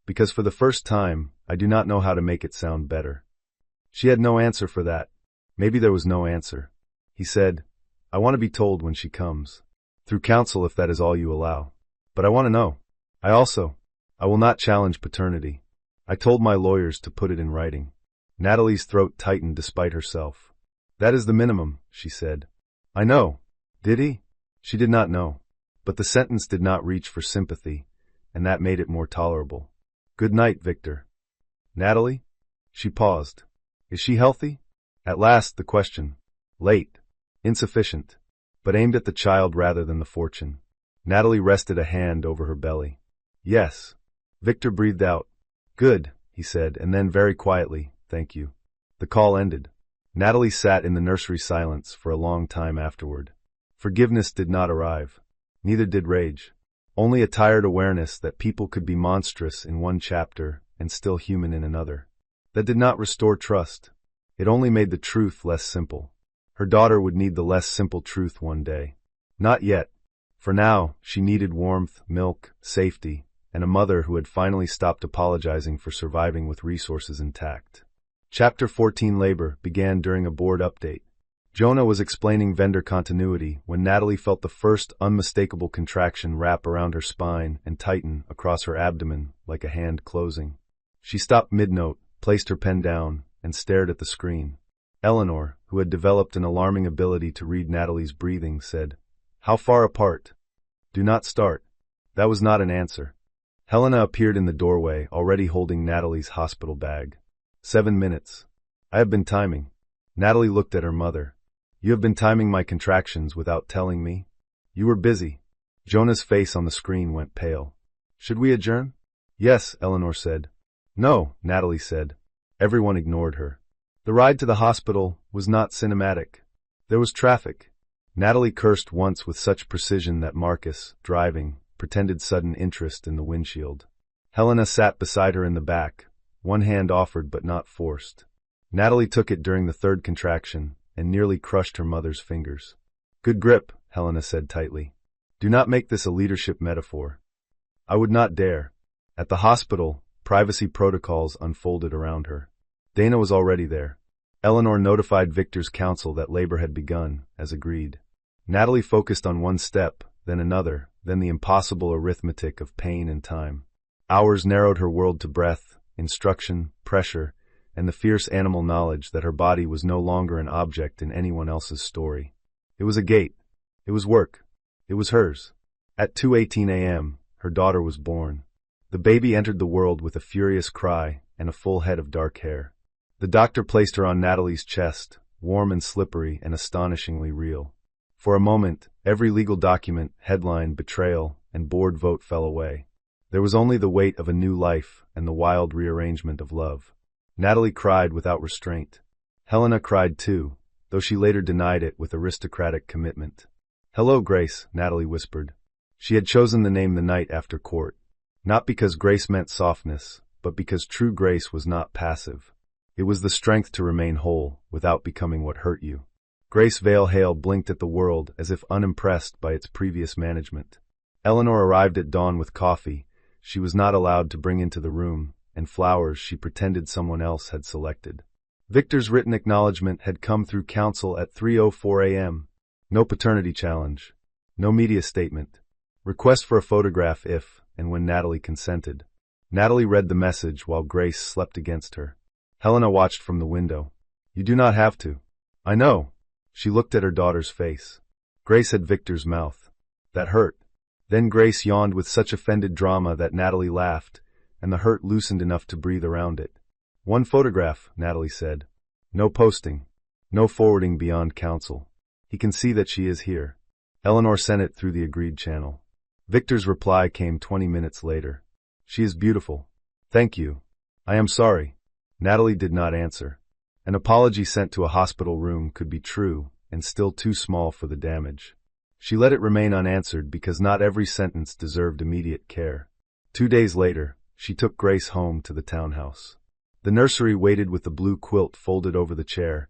Because for the first time, I do not know how to make it sound better. She had no answer for that. Maybe there was no answer. He said, I want to be told when she comes. Through counsel if that is all you allow. But I want to know. I will not challenge paternity. I told my lawyers to put it in writing. Natalie's throat tightened despite herself. That is the minimum, she said. I know. Did he? She did not know. But the sentence did not reach for sympathy, and that made it more tolerable. Good night, Victor. Natalie? She paused. Is she healthy? At last, the question. Late. Insufficient. But aimed at the child rather than the fortune. Natalie rested a hand over her belly. Yes. Victor breathed out. Good, he said, and then very quietly, thank you. The call ended. Natalie sat in the nursery silence for a long time afterward. Forgiveness did not arrive. Neither did rage. Only a tired awareness that people could be monstrous in one chapter and still human in another. That did not restore trust. It only made the truth less simple. Her daughter would need the less simple truth one day. Not yet. For now, she needed warmth, milk, safety, and a mother who had finally stopped apologizing for surviving with resources intact. Chapter 14 Labor began during a board update. Jonah was explaining vendor continuity when Natalie felt the first unmistakable contraction wrap around her spine and tighten across her abdomen like a hand closing. She stopped mid-note, placed her pen down, and stared at the screen. Eleanor, who had developed an alarming ability to read Natalie's breathing, said, How far apart? Do not start. That was not an answer. Helena appeared in the doorway, already holding Natalie's hospital bag. 7 minutes. I have been timing. Natalie looked at her mother. You have been timing my contractions without telling me? You were busy. Jonah's face on the screen went pale. Should we adjourn? Yes, Eleanor said. No, Natalie said. Everyone ignored her. The ride to the hospital was not cinematic. There was traffic. Natalie cursed once with such precision that Marcus, driving, pretended sudden interest in the windshield. Helena sat beside her in the back, one hand offered but not forced. Natalie took it during the third contraction and nearly crushed her mother's fingers. Good grip, Helena said tightly. Do not make this a leadership metaphor. I would not dare. At the hospital, privacy protocols unfolded around her. Dana was already there. Eleanor notified Victor's counsel that labor had begun, as agreed. Natalie focused on one step, then another, then the impossible arithmetic of pain and time. Hours narrowed her world to breath, instruction, pressure, and the fierce animal knowledge that her body was no longer an object in anyone else's story. It was a gate. It was work. It was hers. At 2:18 a.m., her daughter was born. The baby entered the world with a furious cry and a full head of dark hair. The doctor placed her on Natalie's chest, warm and slippery and astonishingly real. For a moment, every legal document, headline, betrayal, and board vote fell away. There was only the weight of a new life and the wild rearrangement of love. Natalie cried without restraint. Helena cried too, though she later denied it with aristocratic commitment. Hello, Grace, Natalie whispered. She had chosen the name the night after court. Not because grace meant softness, but because true grace was not passive. It was the strength to remain whole, without becoming what hurt you. Grace Vale Hale blinked at the world as if unimpressed by its previous management. Eleanor arrived at dawn with coffee she was not allowed to bring into the room, and flowers she pretended someone else had selected. Victor's written acknowledgement had come through counsel at 3:04 a.m. No paternity challenge. No media statement. Request for a photograph if and when Natalie consented. Natalie read the message while Grace slept against her. Helena watched from the window. You do not have to. I know. She looked at her daughter's face. Grace had Victor's mouth. That hurt. Then Grace yawned with such offended drama that Natalie laughed, and the hurt loosened enough to breathe around it. One photograph, Natalie said. No posting. No forwarding beyond counsel. He can see that she is here. Eleanor sent it through the agreed channel. Victor's reply came 20 minutes later. She is beautiful. Thank you. I am sorry. Natalie did not answer. An apology sent to a hospital room could be true and still too small for the damage. She let it remain unanswered because not every sentence deserved immediate care. 2 days later, she took Grace home to the townhouse. The nursery waited with the blue quilt folded over the chair,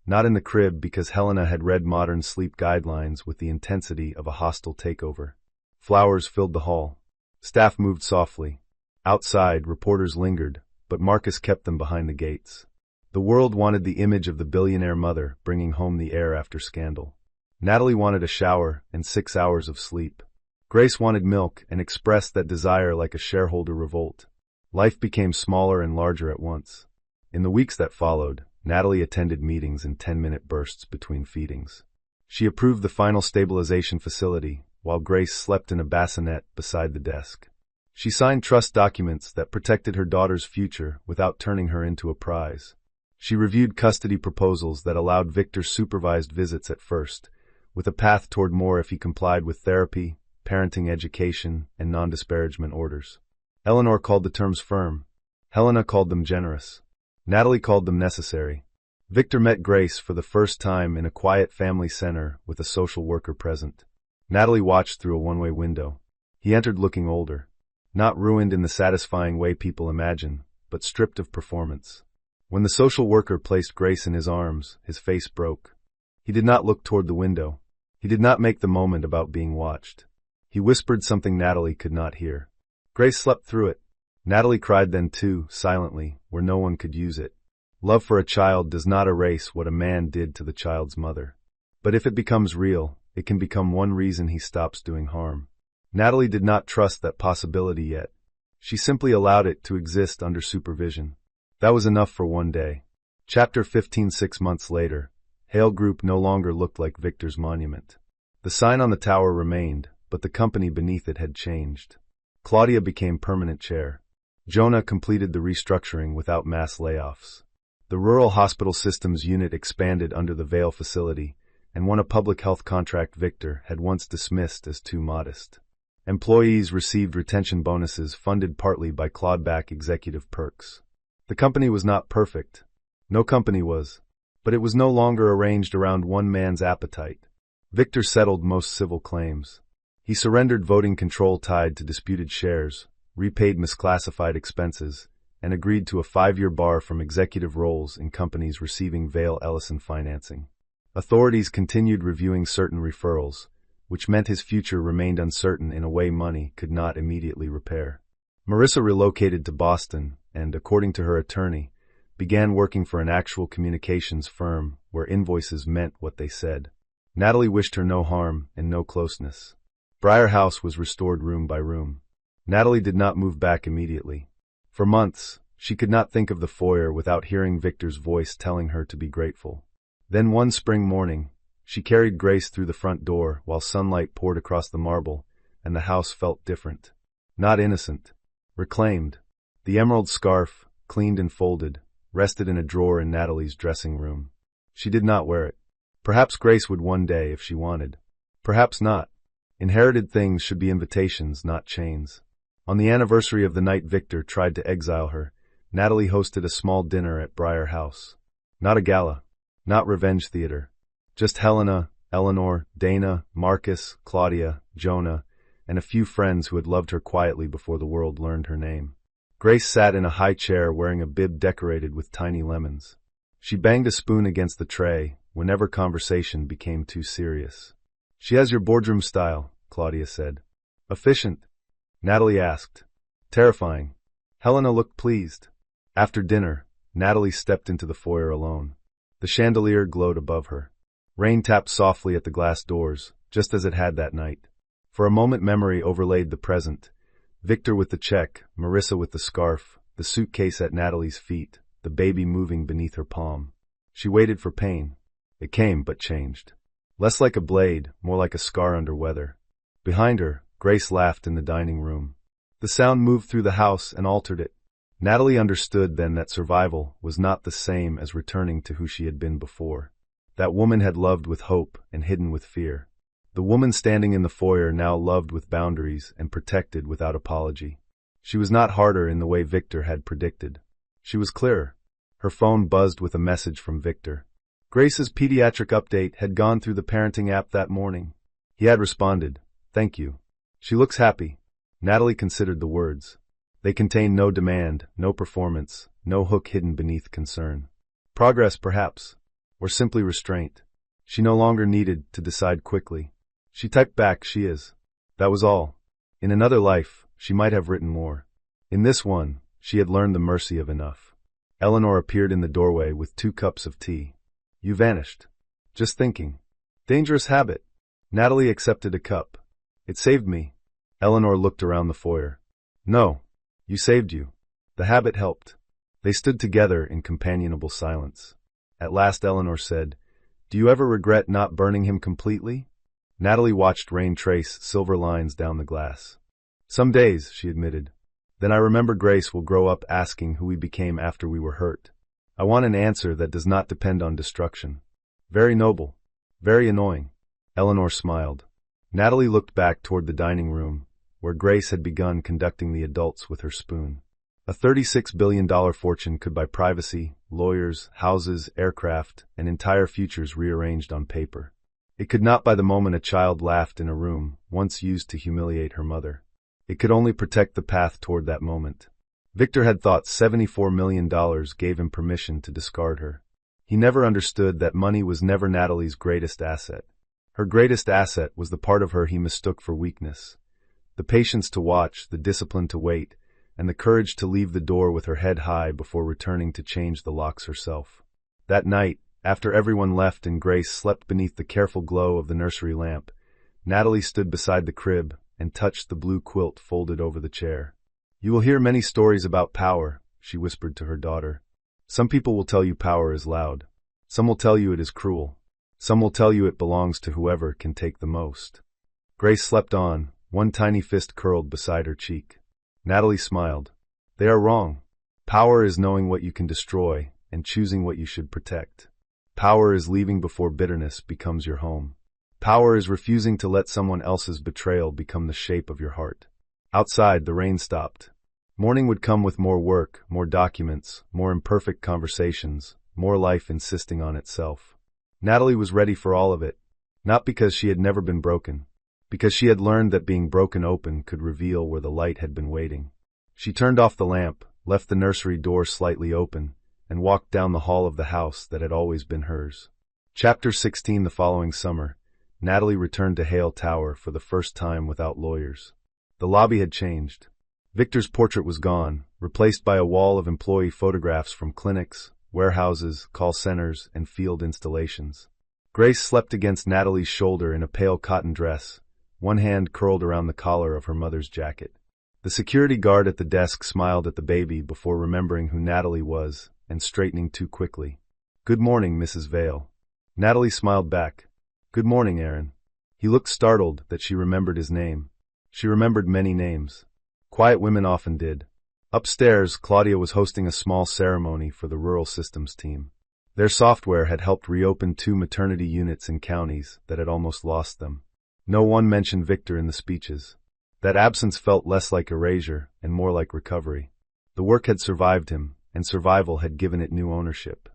not in the crib because Helena had read modern sleep guidelines with the intensity of a hostile takeover. Flowers filled the hall. Staff moved softly. Outside, reporters lingered, but Marcus kept them behind the gates. The world wanted the image of the billionaire mother bringing home the heir after scandal. Natalie wanted a shower and 6 hours of sleep. Grace wanted milk and expressed that desire like a shareholder revolt. Life became smaller and larger at once. In the weeks that followed, Natalie attended meetings in 10-minute bursts between feedings. She approved the final stabilization facility, while Grace slept in a bassinet beside the desk. She signed trust documents that protected her daughter's future without turning her into a prize. She reviewed custody proposals that allowed Victor supervised visits at first, with a path toward more if he complied with therapy, parenting education, and non-disparagement orders. Eleanor called the terms firm. Helena called them generous. Natalie called them necessary. Victor met Grace for the first time in a quiet family center with a social worker present. Natalie watched through a one-way window. He entered looking older. Not ruined in the satisfying way people imagine, but stripped of performance. When the social worker placed Grace in his arms, his face broke. He did not look toward the window. He did not make the moment about being watched. He whispered something Natalie could not hear. Grace slept through it. Natalie cried then too, silently, where no one could use it. Love for a child does not erase what a man did to the child's mother. But if it becomes real, it can become one reason he stops doing harm. Natalie did not trust that possibility yet. She simply allowed it to exist under supervision. That was enough for one day. Chapter 15. 6 months later, Hale Group no longer looked like Victor's monument. The sign on the tower remained, but the company beneath it had changed. Claudia became permanent chair. Jonah completed the restructuring without mass layoffs. The Rural Hospital Systems unit expanded under the Vale facility and won a public health contract Victor had once dismissed as too modest. Employees received retention bonuses funded partly by clawed-back executive perks. The company was not perfect. No company was. But it was no longer arranged around one man's appetite. Victor settled most civil claims. He surrendered voting control tied to disputed shares, repaid misclassified expenses, and agreed to a 5-year bar from executive roles in companies receiving Vale Ellison financing. Authorities continued reviewing certain referrals, which meant his future remained uncertain in a way money could not immediately repair. Marissa relocated to Boston and, according to her attorney, began working for an actual communications firm where invoices meant what they said. Natalie wished her no harm and no closeness. Briar House was restored room by room. Natalie did not move back immediately. For months, she could not think of the foyer without hearing Victor's voice telling her to be grateful. Then one spring morning, she carried Grace through the front door while sunlight poured across the marble, and the house felt different. Not innocent. Reclaimed. The emerald scarf, cleaned and folded, rested in a drawer in Natalie's dressing room. She did not wear it. Perhaps Grace would one day if she wanted. Perhaps not. Inherited things should be invitations, not chains. On the anniversary of the night Victor tried to exile her, Natalie hosted a small dinner at Briar House. Not a gala. Not revenge theater. Just Helena, Eleanor, Dana, Marcus, Claudia, Jonah, and a few friends who had loved her quietly before the world learned her name. Grace sat in a high chair wearing a bib decorated with tiny lemons. She banged a spoon against the tray whenever conversation became too serious. She has your boardroom style, Claudia said. Efficient? Natalie asked. Terrifying. Helena looked pleased. After dinner, Natalie stepped into the foyer alone. The chandelier glowed above her. Rain tapped softly at the glass doors, just as it had that night. For a moment memory overlaid the present. Victor with the check, Marissa with the scarf, the suitcase at Natalie's feet, the baby moving beneath her palm. She waited for pain. It came, but changed. Less like a blade, more like a scar under weather. Behind her, Grace laughed in the dining room. The sound moved through the house and altered it. Natalie understood then that survival was not the same as returning to who she had been before. That woman had loved with hope and hidden with fear. The woman standing in the foyer now loved with boundaries and protected without apology. She was not harder in the way Victor had predicted. She was clearer. Her phone buzzed with a message from Victor. Grace's pediatric update had gone through the parenting app that morning. He had responded, "Thank you. She looks happy." Natalie considered the words. They contained no demand, no performance, no hook hidden beneath concern. Progress, perhaps, or simply restraint. She no longer needed to decide quickly. She typed back, "She is." That was all. In another life, she might have written more. In this one, she had learned the mercy of enough. Eleanor appeared in the doorway with 2 cups of tea. "You vanished." "Just thinking." "Dangerous habit." Natalie accepted a cup. "It saved me." Eleanor looked around the foyer. "No. You saved you." The habit helped. They stood together in companionable silence. At last Eleanor said, "Do you ever regret not burning him completely?" Natalie watched rain trace silver lines down the glass. "Some days," she admitted. "Then I remember Grace will grow up asking who we became after we were hurt. I want an answer that does not depend on destruction." "Very noble. Very annoying." Eleanor smiled. Natalie looked back toward the dining room, where Grace had begun conducting the adults with her spoon. A $36 billion fortune could buy privacy, lawyers, houses, aircraft, and entire futures rearranged on paper. It could not buy the moment a child laughed in a room, once used to humiliate her mother. It could only protect the path toward that moment. Victor had thought $74 million gave him permission to discard her. He never understood that money was never Natalie's greatest asset. Her greatest asset was the part of her he mistook for weakness. The patience to watch, the discipline to wait, and the courage to leave the door with her head high before returning to change the locks herself. That night, after everyone left and Grace slept beneath the careful glow of the nursery lamp, Natalie stood beside the crib and touched the blue quilt folded over the chair. "You will hear many stories about power," she whispered to her daughter. "Some people will tell you power is loud. Some will tell you it is cruel. Some will tell you it belongs to whoever can take the most." Grace slept on, one tiny fist curled beside her cheek. Natalie smiled. "They are wrong. Power is knowing what you can destroy and choosing what you should protect. Power is leaving before bitterness becomes your home. Power is refusing to let someone else's betrayal become the shape of your heart." Outside, the rain stopped. Morning would come with more work, more documents, more imperfect conversations, more life insisting on itself. Natalie was ready for all of it, not because she had never been broken, because she had learned that being broken open could reveal where the light had been waiting. She turned off the lamp, left the nursery door slightly open, and walked down the hall of the house that had always been hers. Chapter 16. The following summer, Natalie returned to Hale Tower for the first time without lawyers. The lobby had changed. Victor's portrait was gone, replaced by a wall of employee photographs from clinics, warehouses, call centers, and field installations. Grace slept against Natalie's shoulder in a pale cotton dress, one hand curled around the collar of her mother's jacket. The security guard at the desk smiled at the baby before remembering who Natalie was and straightening too quickly. "Good morning, Mrs. Vale." Natalie smiled back. "Good morning, Aaron." He looked startled that she remembered his name. She remembered many names. Quiet women often did. Upstairs, Claudia was hosting a small ceremony for the rural systems team. Their software had helped reopen 2 maternity units in counties that had almost lost them. No one mentioned Victor in the speeches. That absence felt less like erasure and more like recovery. The work had survived him, and survival had given it new ownership.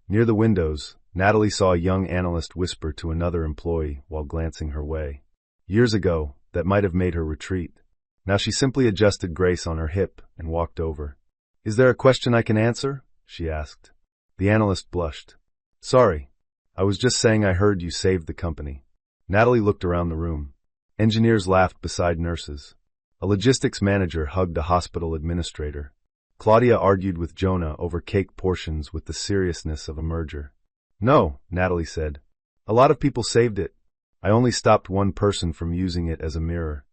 Near the windows, Natalie saw a young analyst whisper to another employee while glancing her way. Years ago, that might have made her retreat. Now she simply adjusted Grace on her hip and walked over. "Is there a question I can answer?" she asked. The analyst blushed. "Sorry. I was just saying I heard you saved the company." Natalie looked around the room. Engineers laughed beside nurses. A logistics manager hugged a hospital administrator. Claudia argued with Jonah over cake portions with the seriousness of a merger. "No," Natalie said. A lot of people saved it. I only stopped one person from using it as a mirror.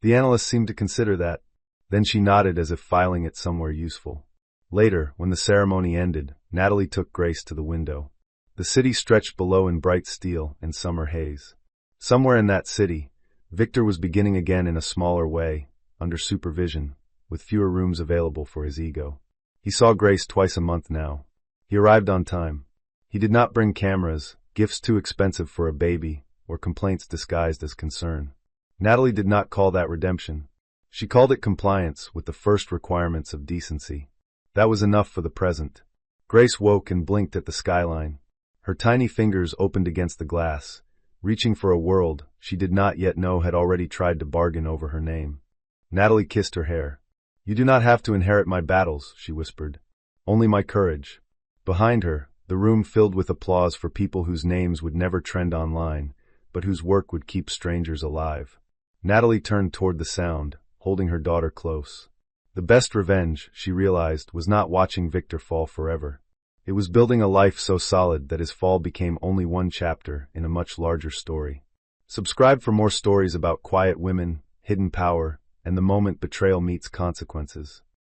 The analyst seemed to consider that. Then she nodded as if filing it somewhere useful. Later, when the ceremony ended, Natalie took Grace to the window. The city stretched below in bright steel and summer haze. Somewhere in that city, Victor was beginning again in a smaller way, under supervision, with fewer rooms available for his ego. He saw Grace twice a month now. He arrived on time. He did not bring cameras, gifts too expensive for a baby, or complaints disguised as concern. Natalie did not call that redemption. She called it compliance with the first requirements of decency. That was enough for the present. Grace woke and blinked at the skyline. Her tiny fingers opened against the glass, reaching for a world she did not yet know had already tried to bargain over her name. Natalie kissed her hair. "You do not have to inherit my battles," she whispered. "Only my courage." Behind her, the room filled with applause for people whose names would never trend online, but whose work would keep strangers alive. Natalie turned toward the sound, holding her daughter close. The best revenge, she realized, was not watching Victor fall forever. It was building a life so solid that his fall became only one chapter in a much larger story. Subscribe for more stories about quiet women, hidden power, and the moment betrayal meets consequences.